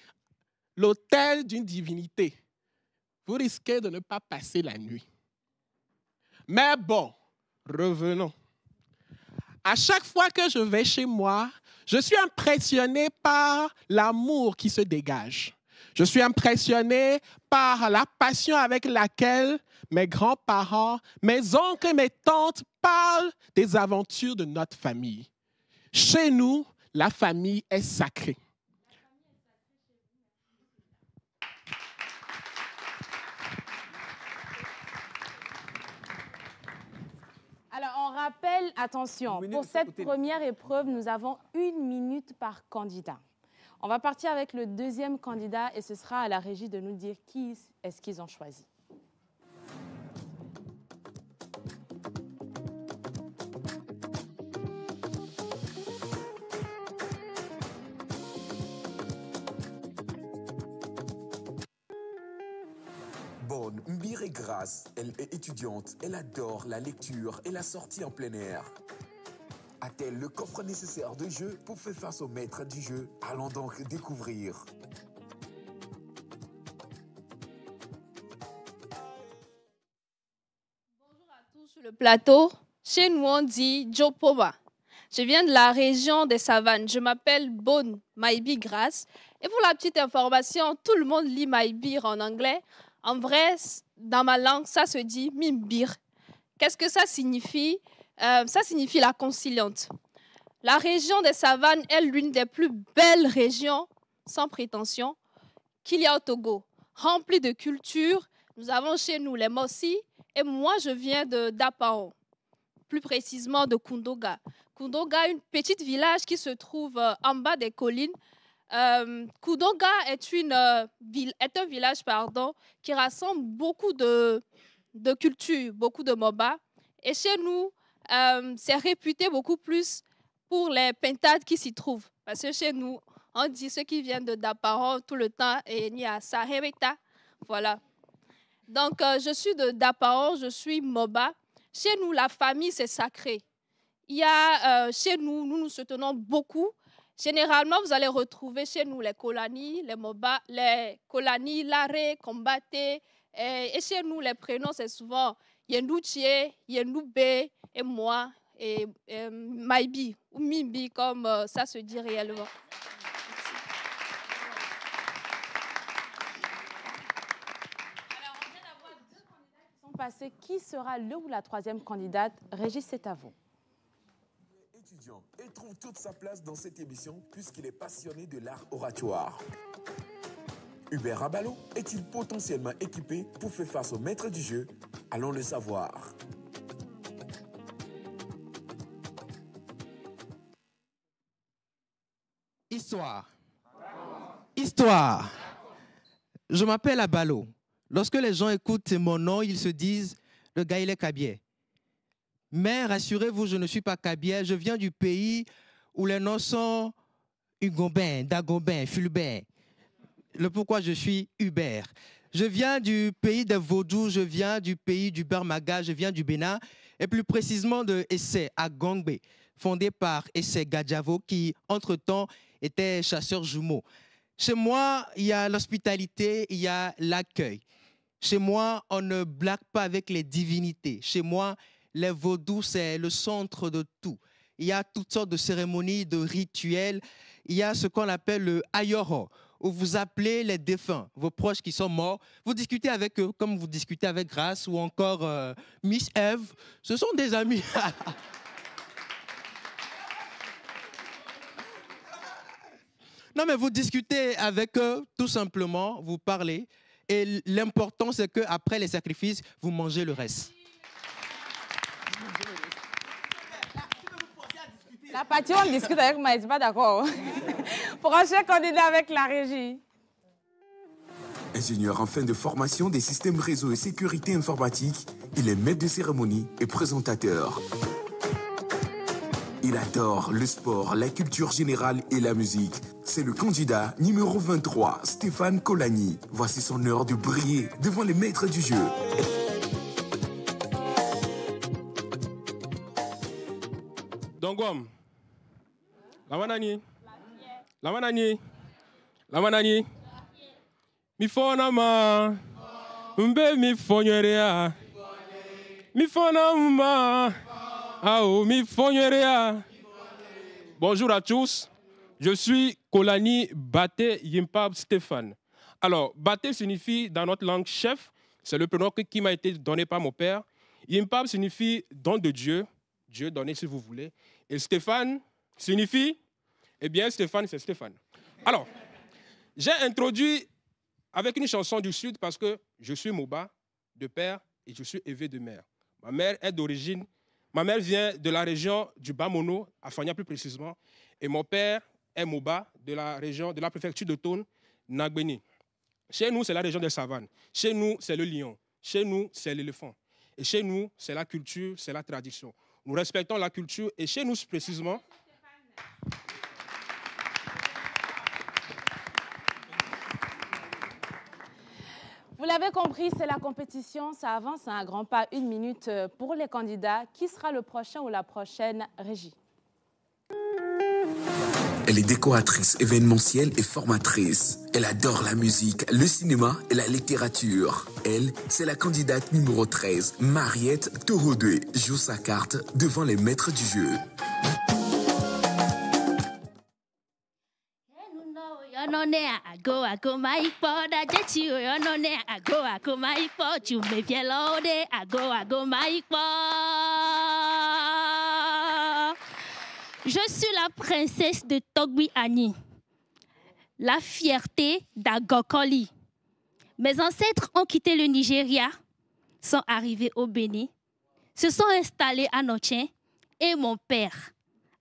l'autel d'une divinité. Vous risquez de ne pas passer la nuit. Mais bon, revenons. À chaque fois que je vais chez moi, je suis impressionné par l'amour qui se dégage. Je suis impressionné par la passion avec laquelle mes grands-parents, mes oncles et mes tantes parlent des aventures de notre famille. Chez nous, la famille est sacrée. Alors, on rappelle, attention, pour cette première épreuve, nous avons 1 minute par candidat. On va partir avec le deuxième candidat et ce sera à la régie de nous dire qui est-ce qu'ils ont choisi. Bonne, Mbire est grasse, elle est étudiante, elle adore la lecture et la sortie en plein air. A-t-elle le coffre nécessaire de jeu pour faire face au maître du jeu? Allons donc découvrir. Bonjour à tous sur le plateau. Chez nous, on dit Jopoma. Je viens de la région des Savanes. Je m'appelle Bonne Maïbi Grasse. Et pour la petite information, tout le monde lit Maïbir en anglais. En vrai, dans ma langue, ça se dit Mimbir. Qu'est-ce que ça signifie? Ça signifie la conciliante. La région des Savanes est l'une des plus belles régions, sans prétention, qu'il y a au Togo. Remplie de culture, nous avons chez nous les Mossi, et moi je viens de Dapao, plus précisément de Kundoga. Kundoga, un petit village qui se trouve en bas des collines. Kundoga est un village qui rassemble beaucoup de cultures, beaucoup de Moba. Et chez nous, c'est réputé beaucoup plus pour les pintades qui s'y trouvent. Parce que chez nous, on dit ceux qui viennent de Dapao tout le temps et il y a Sahereta. Voilà. Donc, je suis de Dapao, je suis Moba. Chez nous, la famille, c'est sacré. Il y a, chez nous, nous se tenons beaucoup. Généralement, vous allez retrouver chez nous les Kolani, les Moba, les Kolani, Laré, Kombaté. Et chez nous, les prénoms, c'est souvent Yendouchie, Yendoube et moi, et Maïbi, ou Mimbi, comme ça se dit réellement. Alors, on vient d'avoir 2 candidats qui sont passés. Qui sera le ou la 3e candidate? Régis, c'est à vous. Étudiant et trouve toute sa place dans cette émission puisqu'il est passionné de l'art oratoire. Hubert Abalo est-il potentiellement équipé pour faire face au maître du jeu? Allons le savoir. Histoire. Histoire. Je m'appelle Abalo. Lorsque les gens écoutent mon nom, ils se disent « le gars, il est Kabier ». Mais rassurez-vous, je ne suis pas Kabier. Je viens du pays où les noms sont Hugoben, Dagobin, Fulbert. Le pourquoi je suis Hubert. Je viens du pays des Vaudous, je viens du pays du Barmaga, je viens du Bénin, et plus précisément de Essé à Gongbe, fondé par Essé Gadjavo, qui, entre-temps, était chasseur jumeau. Chez moi, il y a l'hospitalité, il y a l'accueil. Chez moi, on ne blague pas avec les divinités. Chez moi, les Vaudous, c'est le centre de tout. Il y a toutes sortes de cérémonies, de rituels. Il y a ce qu'on appelle le ayoro, où vous appelez les défunts, vos proches qui sont morts. Vous discutez avec eux comme vous discutez avec Grace ou encore Miss Eve. Ce sont des amis. Non, mais vous discutez avec eux, tout simplement, vous parlez. Et l'important, c'est qu'après les sacrifices, vous mangez le reste. La partie où on discute avec moi, je ne suis pas d'accord. Prochain candidat avec la régie. Ingénieur en fin de formation des systèmes réseau et sécurité informatique, Il est maître de cérémonie et présentateur. Il adore le sport, la culture générale et la musique. C'est le candidat numéro 23, Stéphane Kolani. Voici son heure de briller devant les maîtres du jeu. Dongwam. Lamanani. Lamanani. Lamanani. Mi fona ma. Mbe mi fonyerea. Mi fona ma. Ao mi fonyerea. Bonjour à tous. Je suis Kolani Baté Yimpab Stéphane. Alors, Baté signifie dans notre langue chef. C'est le prénom qui m'a été donné par mon père. Yimpab signifie don de Dieu. Dieu donné si vous voulez. Et Stéphane signifie, eh bien Stéphane, c'est Stéphane. Alors, j'ai introduit avec une chanson du Sud parce que je suis Moba de père et je suis Évé de mère. Ma mère est d'origine, ma mère vient de la région du Bamono, à Fania plus précisément, et mon père est Moba de la région, de la préfecture de Tone, Nagbeni. Chez nous, c'est la région des savanes. Chez nous, c'est le lion. Chez nous, c'est l'éléphant. Et chez nous, c'est la culture, c'est la tradition. Nous respectons la culture et chez nous précisément, vous l'avez compris, c'est la compétition, ça avance à un grand pas, 1 minute pour les candidats. Qui sera le prochain ou la prochaine régie? Elle est décoratrice événementielle et formatrice. Elle adore la musique, le cinéma et la littérature. Elle, c'est la candidate numéro 13, Mariette Torodoué, joue sa carte devant les maîtres du jeu. Je suis la princesse de Togbi Ani, la fierté d'Agokoli. Mes ancêtres ont quitté le Nigeria, sont arrivés au Bénin, se sont installés à Notien et mon père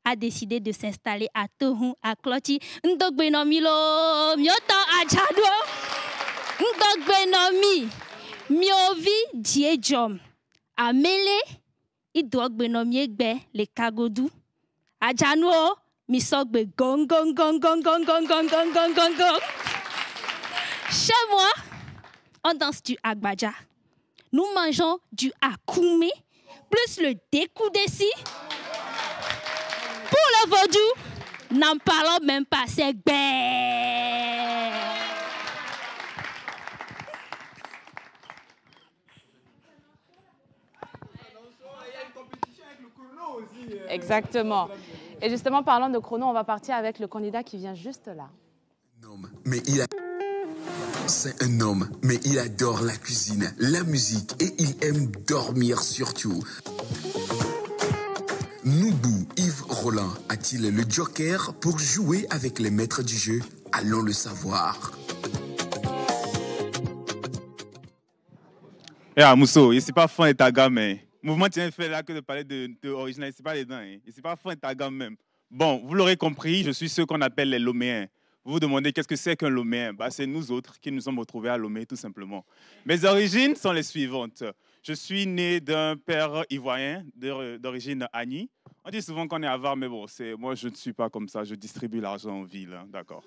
a décidé de s'installer à Tohun, à Kloti. Ndogbenomilo, mioto ajado, Ndogbenomi, miovi diejom, amele, idogbenomiegbe le kagodou. Ajanou, misogbe gong gong gong gong gong gong gong gong gong gong gong. Chez moi, on danse du agbaja. Nous mangeons du akoumé, plus le découdessi. Pour le vaudou, n'en parlons même pas, c'est bé. Exactement. Et justement, parlant de chrono, on va partir avec le candidat qui vient juste là. Mais c'est un homme, mais il adore la cuisine, la musique et il aime dormir surtout. Noubou Yves Roland a-t-il le joker pour jouer avec les maîtres du jeu? Allons le savoir. Mousso, je suis pas fan de ta gamme. Mouvement tient fait là que de parler de original, c'est pas les dents. Je suis pas fan de ta gamme même. Bon, vous l'aurez compris, je suis ce qu'on appelle les Loméens. Vous vous demandez qu'est-ce que c'est qu'un Loméen? C'est nous autres qui nous sommes retrouvés à Lomé, tout simplement. Mes origines sont les suivantes. Je suis né d'un père ivoirien d'origine Agni. On dit souvent qu'on est avare, mais bon, moi je ne suis pas comme ça, je distribue l'argent en ville, hein, d'accord.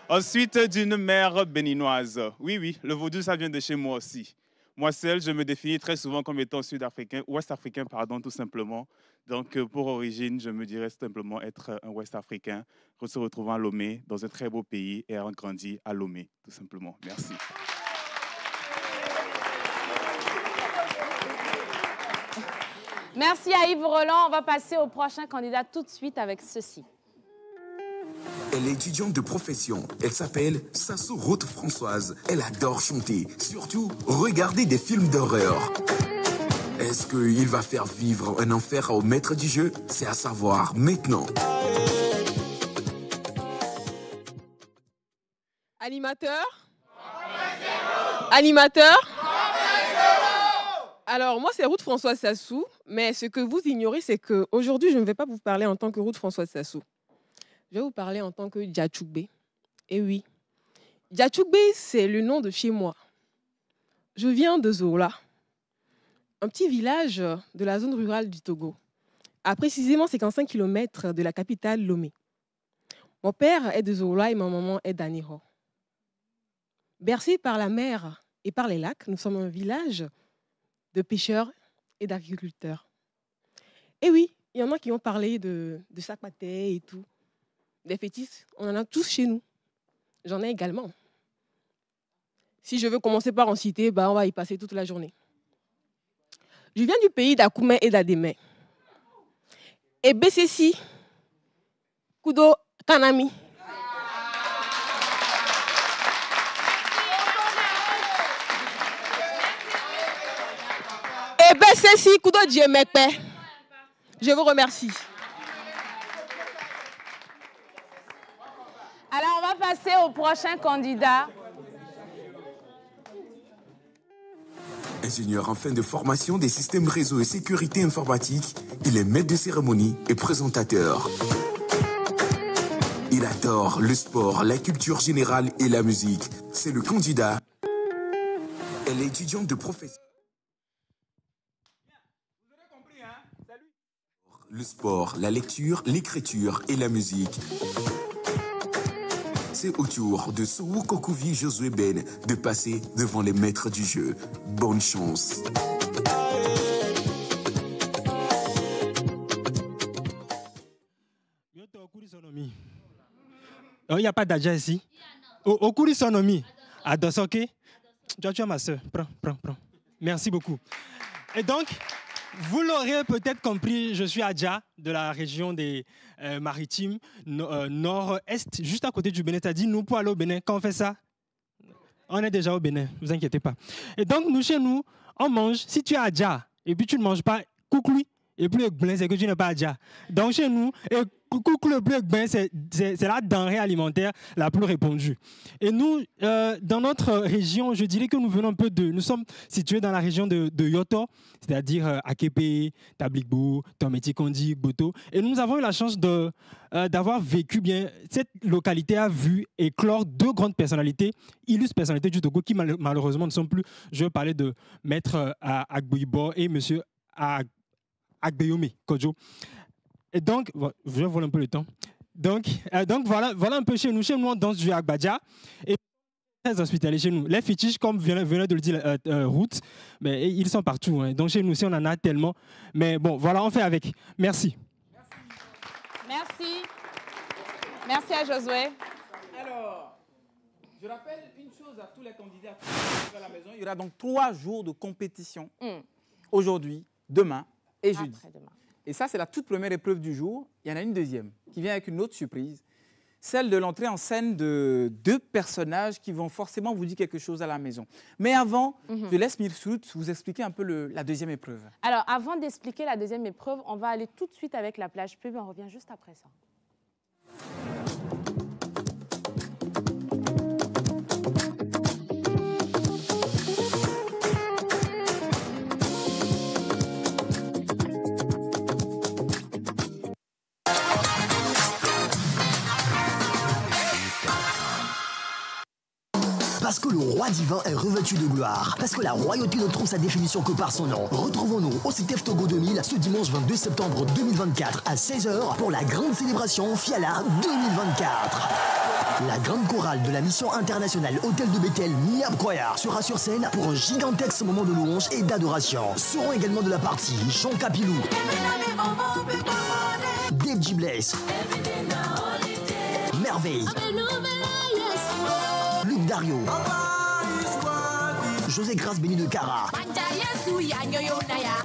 Ensuite, d'une mère béninoise. Oui, le vaudou, ça vient de chez moi aussi. Moi seul, je me définis très souvent comme étant sud-africain, ouest-africain, pardon, tout simplement. Donc, pour origine, je me dirais simplement être un ouest-africain, se retrouvant à Lomé, dans un très beau pays, et ayant grandi à Lomé, tout simplement. Merci. Merci à Yves Roland. On va passer au prochain candidat tout de suite avec ceci. Elle est étudiante de profession. Elle s'appelle Sassou Roth Françoise. Elle adore chanter, surtout regarder des films d'horreur. Est-ce qu'il va faire vivre un enfer au maître du jeu? C'est à savoir maintenant. Animateur? Animateur? Alors, moi, c'est Ruth Françoise Sassou, mais ce que vous ignorez, c'est qu'aujourd'hui, je ne vais pas vous parler en tant que Ruth Françoise Sassou. Je vais vous parler en tant que Djatchougbe. Et oui, Djatchougbe, c'est le nom de chez moi. Je viens de Zola, un petit village de la zone rurale du Togo, à précisément 55 km de la capitale Lomé. Mon père est de Zoroa et ma maman est d'Aniro. Bercé par la mer et par les lacs, nous sommes un village de pêcheurs et d'agriculteurs. Et oui, il y en a qui ont parlé de sac-maté et tout. Des fétiches, on en a tous chez nous. J'en ai également. Si je veux commencer par en citer, on va y passer toute la journée. Je viens du pays d'Akoumé et d'Adémé. Et Bessessi, Kudo Kanami. Et Bessessi, Kudo Djemekpe. Je vous remercie. Alors, on va passer au prochain candidat. Ingénieur en fin de formation des systèmes réseau et sécurité informatique, il est maître de cérémonie et présentateur. Il adore le sport, la culture générale et la musique. C'est le candidat. Elle est étudiante de profession. Le sport, la lecture, l'écriture et la musique. C'est au tour de Soukokuvi Josué Ben de passer devant les maîtres du jeu. Bonne chance. Il n'y a pas d'adja ici. Au cours de sonomie. À Dosoké. Tu as ma soeur. Prends. Merci beaucoup. Et donc, vous l'aurez peut-être compris, je suis Adja de la région des Maritimes, nord-est, juste à côté du Bénin. C'est-à-dire, nous, pour aller au Bénin, quand on fait ça, on est déjà au Bénin, ne vous inquiétez pas. Et donc, nous, chez nous, on mange, si tu es Adja, et puis tu ne manges pas coucloui, et puis le blin, c'est que tu n'es pas Adja. Donc, chez nous, couclou, le blin, c'est la denrée alimentaire la plus répandue. Et nous, dans notre région, je dirais que nous venons un peu nous sommes situés dans la région de Yoto, c'est-à-dire Akepe, Tablikbo, Tometi-Kondi, Boto. Et nous avons eu la chance d'avoir vécu bien. Cette localité a vu éclore deux grandes personnalités, illustres personnalités du Togo, qui malheureusement ne sont plus. Je veux parler de Maître Agboibo et Monsieur Agbeyome Kodjo. Et donc, je vais voler un peu le temps. Donc voilà un peu chez nous. Chez nous, on danse du Agbadja. Et très hospitaliers chez nous. Les fétiches, comme venait de le dire Ruth, mais ils sont partout. Hein. Donc chez nous aussi, on en a tellement. Mais bon, voilà, on fait avec. Merci. Merci à Josué. Alors, je rappelle une chose à tous les candidats à la maison. Il y aura donc 3 jours de compétition. Aujourd'hui, demain et jeudi. Après-demain. Et ça, c'est la toute première épreuve du jour. Il y en a une deuxième qui vient avec une autre surprise. Celle de l'entrée en scène de 2 personnages qui vont forcément vous dire quelque chose à la maison. Mais avant, je laisse Mirsrout vous expliquer un peu la deuxième épreuve. Alors, avant d'expliquer la deuxième épreuve, on va aller tout de suite avec la plage pub. On revient juste après ça. Parce que le roi divin est revêtu de gloire. Parce que la royauté ne trouve sa définition que par son nom. Retrouvons-nous au CITEF Togo 2000 ce dimanche 22 septembre 2024 à 16h pour la grande célébration Fiala 2024. La grande chorale de la mission internationale Hôtel de Bethel Niab Choir sera sur scène pour un gigantesque moment de louange et d'adoration. Seront également de la partie Jean Capilou, Dave G. Bless, Merveille, Luc Dario, José Grace Béni de Cara,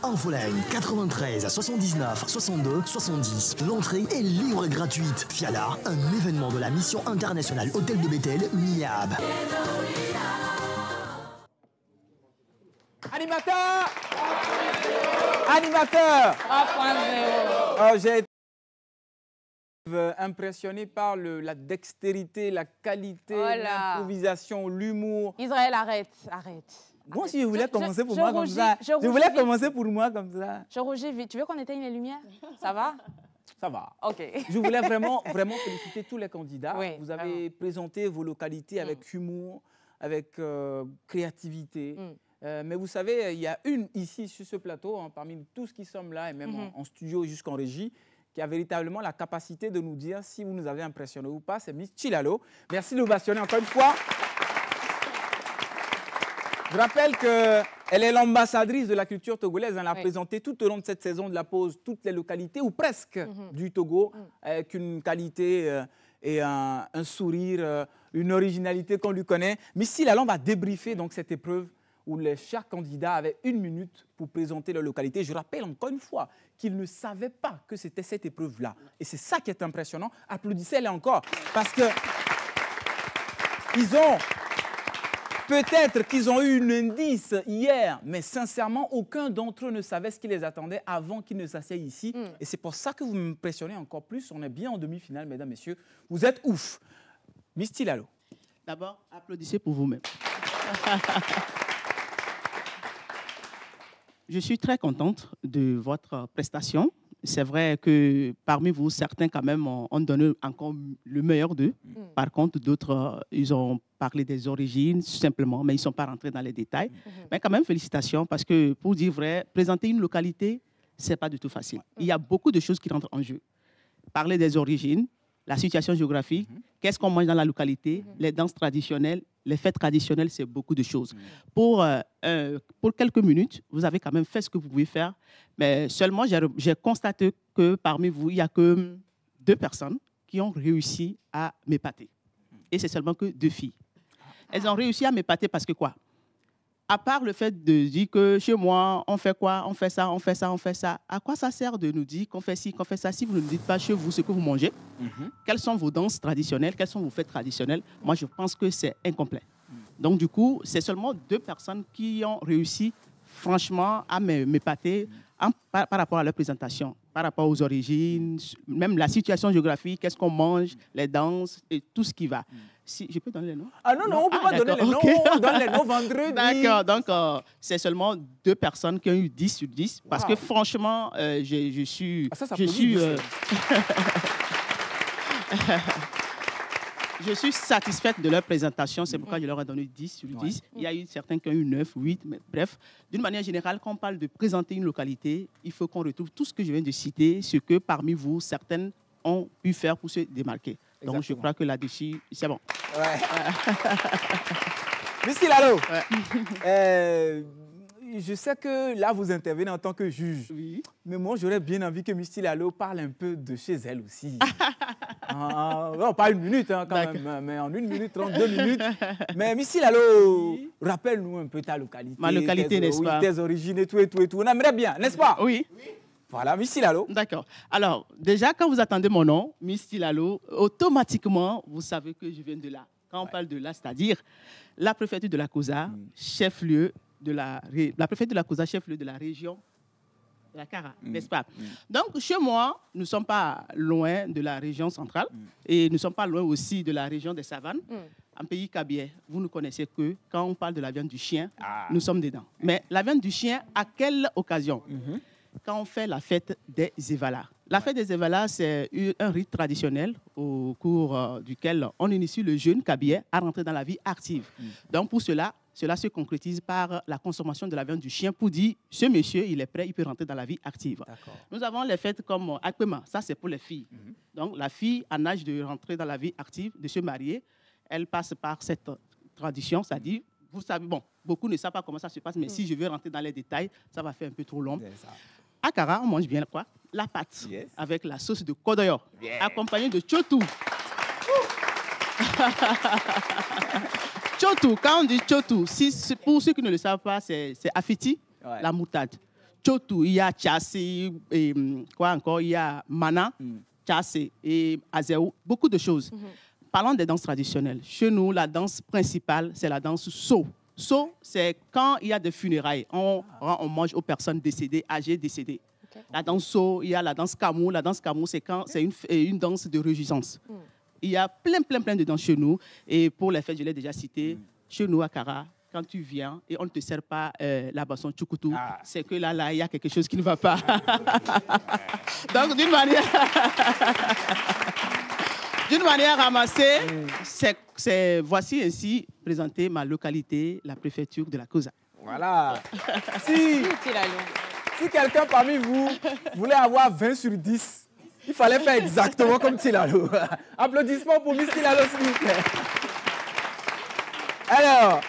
Infolène 93 79 62 70. L'entrée est libre et gratuite. Fiala, un événement de la mission internationale Hôtel de Bethel Niab. Animateur 3.0. J'ai été impressionné par la dextérité, la qualité, l'improvisation, l'humour. Israël, arrête. Moi aussi, je voulais commencer pour moi comme ça. Je voulais commencer pour moi comme ça. Je rougis vite. Tu veux qu'on éteigne les lumières? Ça va? Ça va. OK. Je voulais vraiment féliciter tous les candidats. Oui, vous avez présenté vos localités avec humour, avec créativité. Mais vous savez, il y a une ici sur ce plateau, hein, parmi tous qui sommes là, et même en studio jusqu'en régie, qui a véritablement la capacité de nous dire si vous nous avez impressionné ou pas. C'est Miss Chilalo. Merci de l'ovationner encore une fois. Je rappelle qu'elle est l'ambassadrice de la culture togolaise. Elle a présenté tout au long de cette saison de la pause toutes les localités, ou presque, du Togo, avec une qualité et un sourire, une originalité qu'on lui connaît. Miss Chilalo va débriefer donc cette épreuve où les chers candidats avaient 1 minute pour présenter leur localité. Je rappelle encore une fois qu'ils ne savaient pas que c'était cette épreuve-là. Et c'est ça qui est impressionnant. Applaudissez-les encore. Parce que peut-être qu'ils ont eu un indice hier, mais sincèrement, aucun d'entre eux ne savait ce qui les attendait avant qu'ils ne s'asseyent ici. Et c'est pour ça que vous m'impressionnez encore plus. On est bien en demi-finale, mesdames, messieurs. Vous êtes ouf. Miss Chilalo. D'abord, applaudissez pour vous-même. Je suis très contente de votre prestation. C'est vrai que parmi vous, certains quand même ont donné encore le meilleur d'eux. Par contre, d'autres, ils ont parlé des origines simplement, mais ils ne sont pas rentrés dans les détails. Mais quand même, félicitations, parce que pour dire vrai, présenter une localité, ce n'est pas du tout facile. Il y a beaucoup de choses qui rentrent en jeu. Parler des origines, la situation géographique, qu'est-ce qu'on mange dans la localité, les danses traditionnelles, les fêtes traditionnelles, c'est beaucoup de choses. Pour quelques minutes, vous avez quand même fait ce que vous pouvez faire, mais seulement j'ai constaté que parmi vous, il n'y a que 2 personnes qui ont réussi à m'épater. Et c'est seulement que 2 filles. Elles ont réussi à m'épater parce que quoi? À part le fait de dire que chez moi, on fait quoi? On fait ça, on fait ça, on fait ça. À quoi ça sert de nous dire qu'on fait ci, qu'on fait ça, si vous ne nous dites pas chez vous ce que vous mangez? Quelles sont vos danses traditionnelles? Quelles sont vos fêtes traditionnelles? Moi, je pense que c'est incomplet. Donc, du coup, c'est seulement 2 personnes qui ont réussi, franchement, à m'épater par rapport à leur présentation, par rapport aux origines, même la situation géographique, qu'est-ce qu'on mange, les danses et tout ce qui va. Si, je peux donner les noms? Ah non, non, on ne peut pas donner les noms. On donne les noms vendredi. D'accord, donc c'est seulement 2 personnes qui ont eu 10 sur 10. Parce que franchement, je suis... Je suis satisfaite de leur présentation, c'est pourquoi je leur ai donné 10 sur 10. Il y a eu certains qui ont eu 9, 8, mais bref. D'une manière générale, quand on parle de présenter une localité, il faut qu'on retrouve tout ce que je viens de citer, ce que parmi vous, certaines ont pu faire pour se démarquer. Exactement. Donc je crois que là-dessus, c'est bon. Ouais. Miss Chilalo, je sais que là, vous intervenez en tant que juge. Oui. Mais moi, j'aurais bien envie que Miss Chilalo parle un peu de chez elle aussi. Non, pas 1 minute quand même, mais en 1 minute 30, 2 minutes. Mais Miss Chilalo, rappelle-nous un peu ta localité. Ma localité, n'est-ce pas? Tes origines et tout, et tout, et tout. On aimerait bien, n'est-ce pas? Oui. Voilà, Miss Chilalo. D'accord. Alors, déjà, quand vous attendez mon nom, Miss Chilalo, automatiquement, vous savez que je viens de là. Quand on parle de là, c'est-à-dire la préfecture de la Kosa, chef-lieu de la préfecture de la Kosa, chef-lieu de la région de la Kara, n'est-ce pas? Donc, chez moi, nous ne sommes pas loin de la région centrale et nous ne sommes pas loin aussi de la région des savanes. En pays Kabyé, vous ne connaissez que quand on parle de la viande du chien, nous sommes dedans. Mais la viande du chien, à quelle occasion? Quand on fait la fête des Evala. La fête des Evala, c'est un rite traditionnel au cours duquel on initie le jeune Kabyé à rentrer dans la vie active. Donc pour cela se concrétise par la consommation de la viande du chien pour dire ce monsieur, il est prêt, il peut rentrer dans la vie active. Nous avons les fêtes comme Akpema, ça c'est pour les filles. Donc la fille en âge de rentrer dans la vie active, de se marier, elle passe par cette tradition, c'est-à-dire, vous savez, bon, beaucoup ne savent pas comment ça se passe, mais si je veux rentrer dans les détails, ça va faire un peu trop long. À Kara, on mange bien quoi? La pâte, avec la sauce de kodoyo, accompagnée de chotou. Chotou, quand on dit chotou, pour ceux qui ne le savent pas, c'est afiti, la moutarde. Chotou, il y a tchassé, quoi encore, il y a mana, tchassé et azéou, beaucoup de choses. Parlons des danses traditionnelles. Chez nous, la danse principale, c'est la danse so. So, c'est quand il y a des funérailles. On rend hommage aux personnes décédées, âgées, décédées. La danse so, il y a la danse kamou. La danse kamou, c'est une danse de réjouissance. Il y a plein de danses chez nous. Et pour les fêtes, je l'ai déjà cité, chez nous à Kara, quand tu viens et on ne te sert pas la boisson tchoukoutou, c'est que là, il y a quelque chose qui ne va pas. Donc, d'une manière ramassée, voici ainsi présenter ma localité, la préfecture de la Kosa. Voilà. Si quelqu'un parmi vous voulait avoir 20 sur 10, il fallait faire exactement comme Tilalo. Applaudissements pour Miss Tilalo, s'il vous plaît. Alors,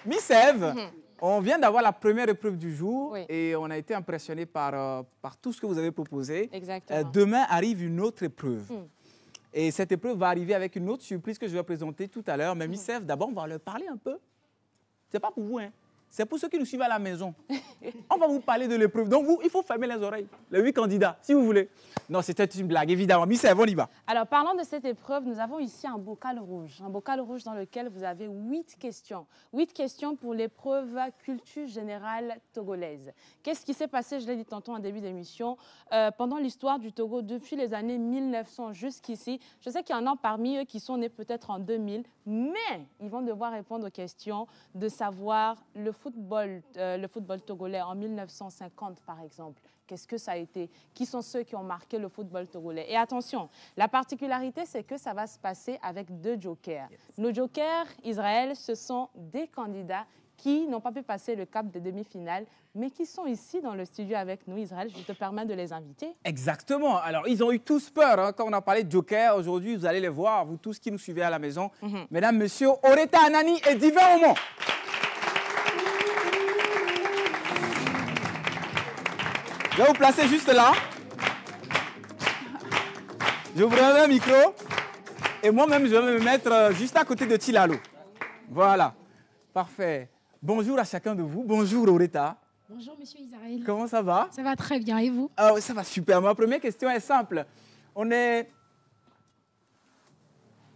Miss Ève, on vient d'avoir la première épreuve du jour et on a été impressionné par tout ce que vous avez proposé. Exactement. Demain arrive une autre épreuve. Et cette épreuve va arriver avec une autre surprise que je vais présenter tout à l'heure. Mais Miss Ève, d'abord, on va leur parler un peu. Ce n'est pas pour vous, hein. C'est pour ceux qui nous suivent à la maison. On va vous parler de l'épreuve. Donc, vous, il faut fermer les oreilles. Les 8 candidats, si vous voulez. Non, c'était une blague, évidemment. Miss Ève, on y va. Alors, parlant de cette épreuve, nous avons ici un bocal rouge. Un bocal rouge dans lequel vous avez 8 questions. 8 questions pour l'épreuve culture générale togolaise. Qu'est-ce qui s'est passé, je l'ai dit tantôt en début d'émission, pendant l'histoire du Togo, depuis les années 1900 jusqu'ici. Je sais qu'il y en a parmi eux qui sont nés peut-être en 2000, mais ils vont devoir répondre aux questions de savoir le football togolais en 1950, par exemple. Qu'est-ce que ça a été? Qui sont ceux qui ont marqué le football togolais? Et attention, la particularité, c'est que ça va se passer avec 2 jokers. Nos jokers, Israël, ce sont des candidats qui n'ont pas pu passer le cap des demi-finales, mais qui sont ici dans le studio avec nous. Israël, je te permets de les inviter. Exactement. Alors, ils ont eu tous peur hein, quand on a parlé de Joker. Aujourd'hui, vous allez les voir, vous tous qui nous suivez à la maison. Mesdames, messieurs, Oreta Anani et Divin Oumon. Je vais vous placer juste là. Je vous prends un micro. Et moi-même, je vais me mettre juste à côté de Tilalo. Voilà. Parfait. Bonjour à chacun de vous. Bonjour Oreta. Bonjour Monsieur Israël. Comment ça va? Ça va très bien. Et vous? Ah, ça va super. Ma première question est simple. On n'est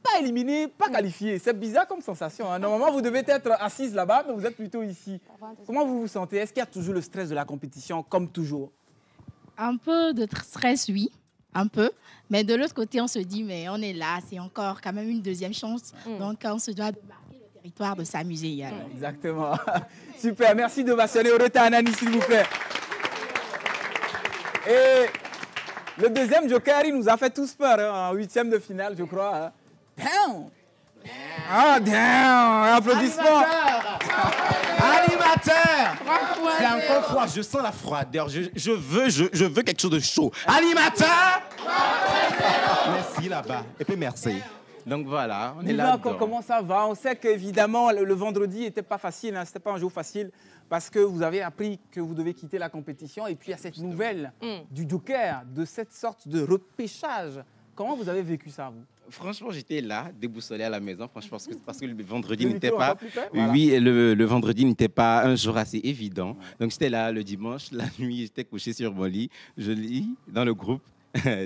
pas éliminé, pas qualifié. C'est bizarre comme sensation. Hein. Normalement, vous devez être assise là-bas, mais vous êtes plutôt ici. Comment vous vous sentez? Est-ce qu'il y a toujours le stress de la compétition, comme toujours? Un peu de stress, oui. Un peu. Mais de l'autre côté, on se dit, mais on est là, c'est encore quand même une deuxième chance. Donc, on se doit de marquer le territoire, de s'amuser. Exactement. Super. Merci de m'assurer Oreta Anani, s'il vous plaît. Et le deuxième joker, il nous a fait tous peur hein, en 8e de finale, je crois. Hein. Damn! Ah, damn! Applaudissements! Animateur! C'est encore froid, je sens la froideur. Je veux quelque chose de chaud. Animateur! Merci là-bas. Et puis merci. Donc voilà, on est là. Comment ça va? On sait qu'évidemment, le vendredi n'était pas facile, hein, ce n'était pas un jour facile, parce que vous avez appris que vous devez quitter la compétition. Et puis il y a cette nouvelle du Joker, de cette sorte de repêchage. Comment vous avez vécu ça, vous? Franchement, j'étais là, déboussolé à la maison, franchement, parce que le vendredi n'était pas... Voilà. Oui, le vendredi n'était pas un jour assez évident. Donc, j'étais là le dimanche, la nuit, j'étais couché sur mon lit. Je lis dans le groupe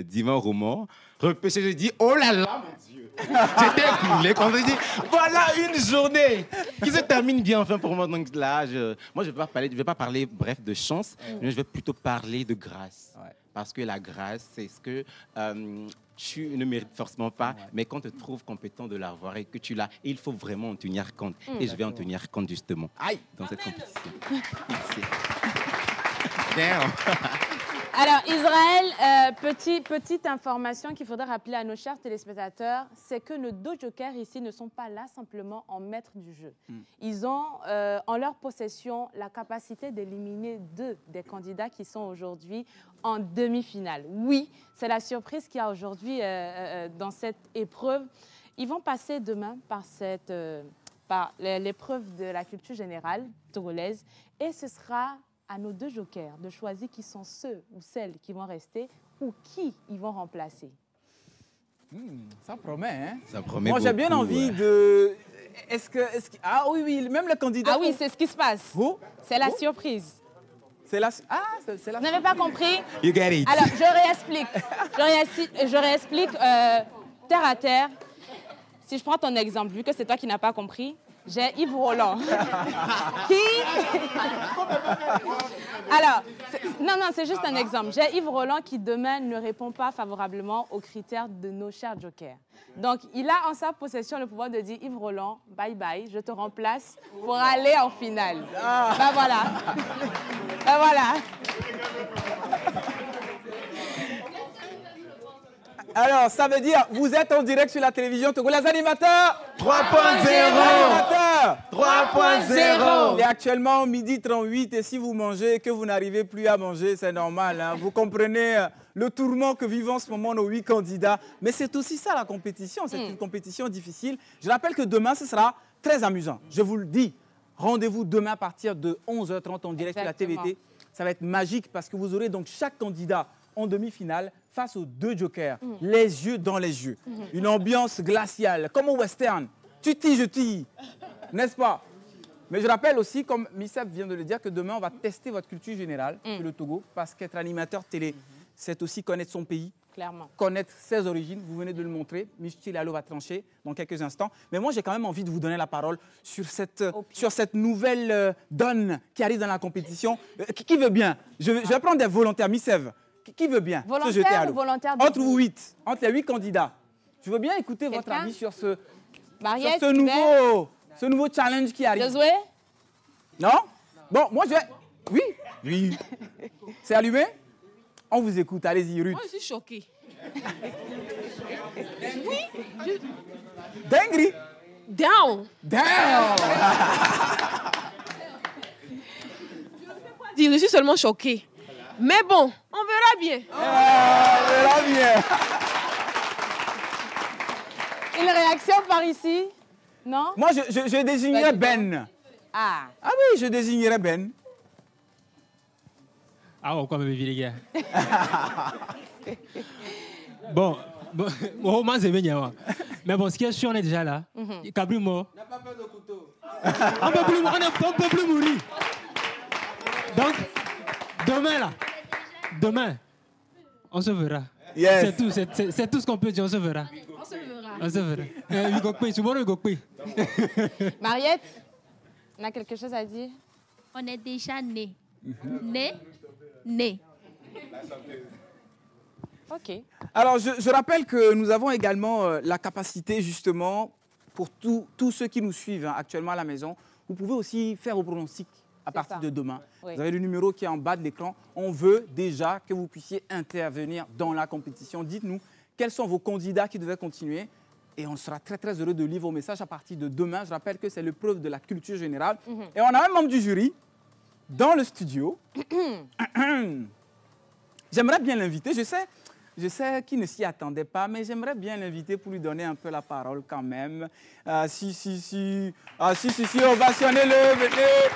Divan Roman, repêché, je dis, oh là là, mon Dieu. J'étais écoulé quand je dis, voilà une journée qui se termine bien enfin pour moi. Donc là, moi, je ne vais pas parler, bref, de chance, mais je vais plutôt parler de grâce. Parce que la grâce, c'est ce que tu ne mérites forcément pas, mais quand tu te trouves compétent de l'avoir et que tu l'as, il faut vraiment en tenir compte. Et je vais en tenir compte justement dans cette compétition. Merci. Damn. Alors, Israël, petite information qu'il faudrait rappeler à nos chers téléspectateurs, c'est que nos 2 jokers ici ne sont pas là simplement en maître du jeu. Ils ont en leur possession la capacité d'éliminer 2 des candidats qui sont aujourd'hui en demi-finale. Oui, c'est la surprise qu'il y a aujourd'hui dans cette épreuve. Ils vont passer demain par l'épreuve de la culture générale togolaise et ce sera à nos 2 jokers de choisir qui sont ceux ou celles qui vont rester ou qui ils vont remplacer. Ça promet, hein? Ça promet. Moi, j'ai bien envie de... Ah oui, même le candidat... Ah oui, c'est ce qui se passe. C'est la surprise. C'est la... Ah, c'est la... Vous n'avez pas compris? You get it. Alors, je réexplique terre à terre. Si je prends ton exemple, vu que c'est toi qui n'as pas compris, j'ai Yves Roland. Alors, non, c'est juste un exemple. J'ai Yves Roland qui, demain, ne répond pas favorablement aux critères de nos chers jokers. Donc, il a en sa possession le pouvoir de dire, Yves Roland, bye bye, je te remplace pour aller en finale. Ben voilà. Ben voilà. Alors, ça veut dire, vous êtes en direct sur la télévision Togo. Les animateurs 3.0. 3.0. Il est actuellement midi 38 et si vous mangez et que vous n'arrivez plus à manger, c'est normal. Hein. Vous comprenez le tourment que vivent en ce moment nos 8 candidats. Mais c'est aussi ça la compétition, c'est une compétition difficile. Je rappelle que demain, ce sera très amusant. Je vous le dis. Rendez-vous demain à partir de 11h30 en direct sur la TVT. Ça va être magique parce que vous aurez donc chaque candidat en demi-finale face aux 2 jokers, les yeux dans les yeux. Une ambiance glaciale, comme au western. Tu tilles, je tille, n'est-ce pas? Mais je rappelle aussi, comme Missef vient de le dire, que demain, on va tester votre culture générale sur le Togo, parce qu'être animateur télé, c'est aussi connaître son pays, clairement, connaître ses origines. Vous venez de le montrer. Michti Lalo va trancher dans quelques instants. Mais moi, j'ai quand même envie de vous donner la parole sur cette nouvelle donne qui arrive dans la compétition. Qui veut bien? Je vais prendre des volontaires. Missef, qui veut bien se jeter à l'eau? Entre vous 8, entre les 8 candidats. Je veux bien écouter votre avis sur ce nouveau challenge qui arrive. Josué? Non? Bon, moi, je vais... Oui? Oui. C'est allumé? On vous écoute. Allez-y, Ruth. Moi, je suis choquée. Oui? Dinguerie? Down. Je suis seulement choquée. Mais bon, on verra bien. On verra bien. Une réaction par ici? Non? Moi, je désignerais Ben. Ah Oui, je désignerais Ben. Ah, on me les gars. Bon, moi, c'est bien. Mais bon, ce qui est sûr, on est déjà là. Cabri mort. On n'a pas peur de couteau. On ne peut plus mourir. Donc, demain, on se verra. Yes. C'est tout ce qu'on peut dire, on se verra. On se verra. Mariette, on a quelque chose à dire? On est déjà nés. Nés. OK. Alors, je rappelle que nous avons également la capacité, justement, pour tous ceux qui nous suivent actuellement à la maison, vous pouvez aussi faire vos pronostics à partir de demain. Oui. Vous avez le numéro qui est en bas de l'écran. On veut déjà que vous puissiez intervenir dans la compétition. Dites-nous quels sont vos candidats qui devaient continuer. Et on sera très, très heureux de lire vos messages à partir de demain. Je rappelle que c'est l'épreuve de la culture générale. Et on a un membre du jury dans le studio. J'aimerais bien l'inviter. Je sais qu'il ne s'y attendait pas, mais j'aimerais bien l'inviter pour lui donner un peu la parole quand même. Si. Ovationnez-le, venez.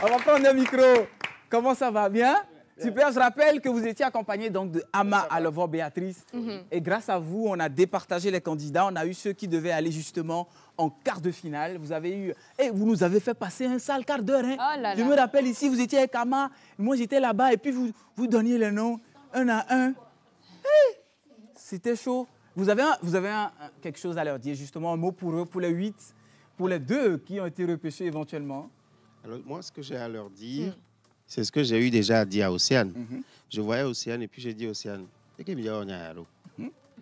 On va prendre le micro. Comment ça va? Bien? Super, je rappelle que vous étiez accompagné donc de Ama Alovo Béatrice. Et grâce à vous, on a départagé les candidats. On a eu ceux qui devaient aller justement en quart de finale. Vous avez eu... Et vous nous avez fait passer un sale quart d'heure. Hein. Oh là là. Je me rappelle ici, vous étiez avec Ama. Moi, j'étais là-bas. Et puis, vous donniez les noms un à un. C'était chaud. Vous avez quelque chose à leur dire, justement, un mot pour eux, pour les 8, pour les 2 qui ont été repêchés éventuellement. Alors, moi, ce que j'ai à leur dire... C'est ce que j'ai eu déjà à dire à Océane. Je voyais Océane et puis j'ai dit Océane,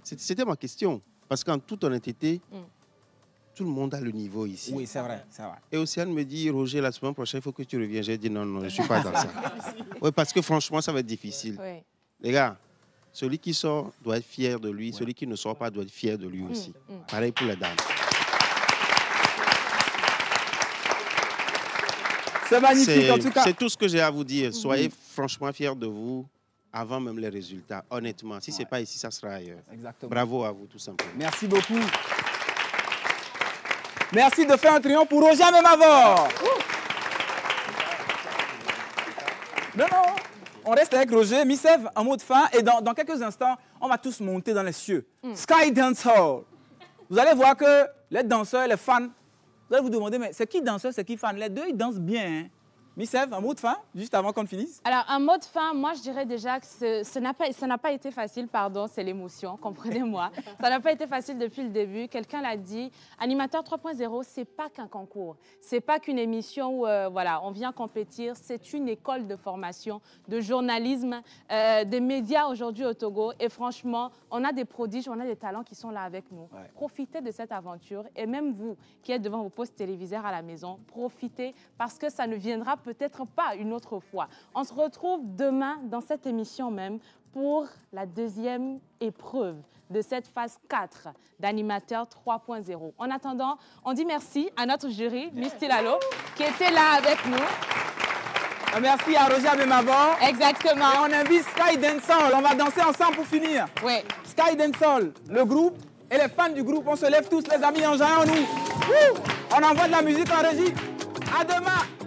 c'était ma question. Parce qu'en toute honnêteté, tout le monde a le niveau ici. Oui, c'est vrai, c'est vrai. Et Océane me dit, Roger, la semaine prochaine, il faut que tu reviennes. J'ai dit non, je ne suis pas dans ça. Oui, parce que franchement, ça va être difficile. Oui. Les gars, celui qui sort doit être fier de lui. Celui qui ne sort pas doit être fier de lui aussi. Pareil pour les dames. C'est magnifique, en tout cas. C'est tout ce que j'ai à vous dire. Soyez franchement fiers de vous avant même les résultats. Honnêtement, si ce n'est pas ici, ça sera ailleurs. Exactement. Bravo à vous, tout simplement. Merci beaucoup. Merci de faire un triomphe pour Roger Memavor. Non, on reste avec Roger. Missef, un mot de fin. Et dans quelques instants, on va tous monter dans les cieux. Sky Dance Hall. Vous allez voir que les danseurs, les fans, vous allez vous demander, mais c'est qui danseur, c'est qui fan? Les deux, ils dansent bien. Hein? Missef, un mot de fin, juste avant qu'on finisse. Alors, un mot de fin, moi, je dirais déjà que ça n'a pas été facile, pardon, c'est l'émotion, comprenez-moi. Ça n'a pas été facile depuis le début. Quelqu'un l'a dit, Animateur 3.0, c'est pas qu'un concours. C'est pas qu'une émission où, voilà, on vient compétir. C'est une école de formation, de journalisme, des médias aujourd'hui au Togo. Et franchement, on a des prodiges, on a des talents qui sont là avec nous. Ouais. Profitez de cette aventure. Et même vous, qui êtes devant vos postes téléviseurs à la maison, profitez parce que ça ne viendra peut-être pas une autre fois. On se retrouve demain dans cette émission même pour la deuxième épreuve de cette phase 4 d'Animateur 3.0. En attendant, on dit merci à notre jury, Misty Lalo, qui était là avec nous. Merci à Roger Abemavor. Exactement. Et on invite Sky Dancehall. On va danser ensemble pour finir. Oui. Sky Dancehall, le groupe et les fans du groupe. On se lève tous, les amis, en jaillant nous. On envoie de la musique en régie. À demain.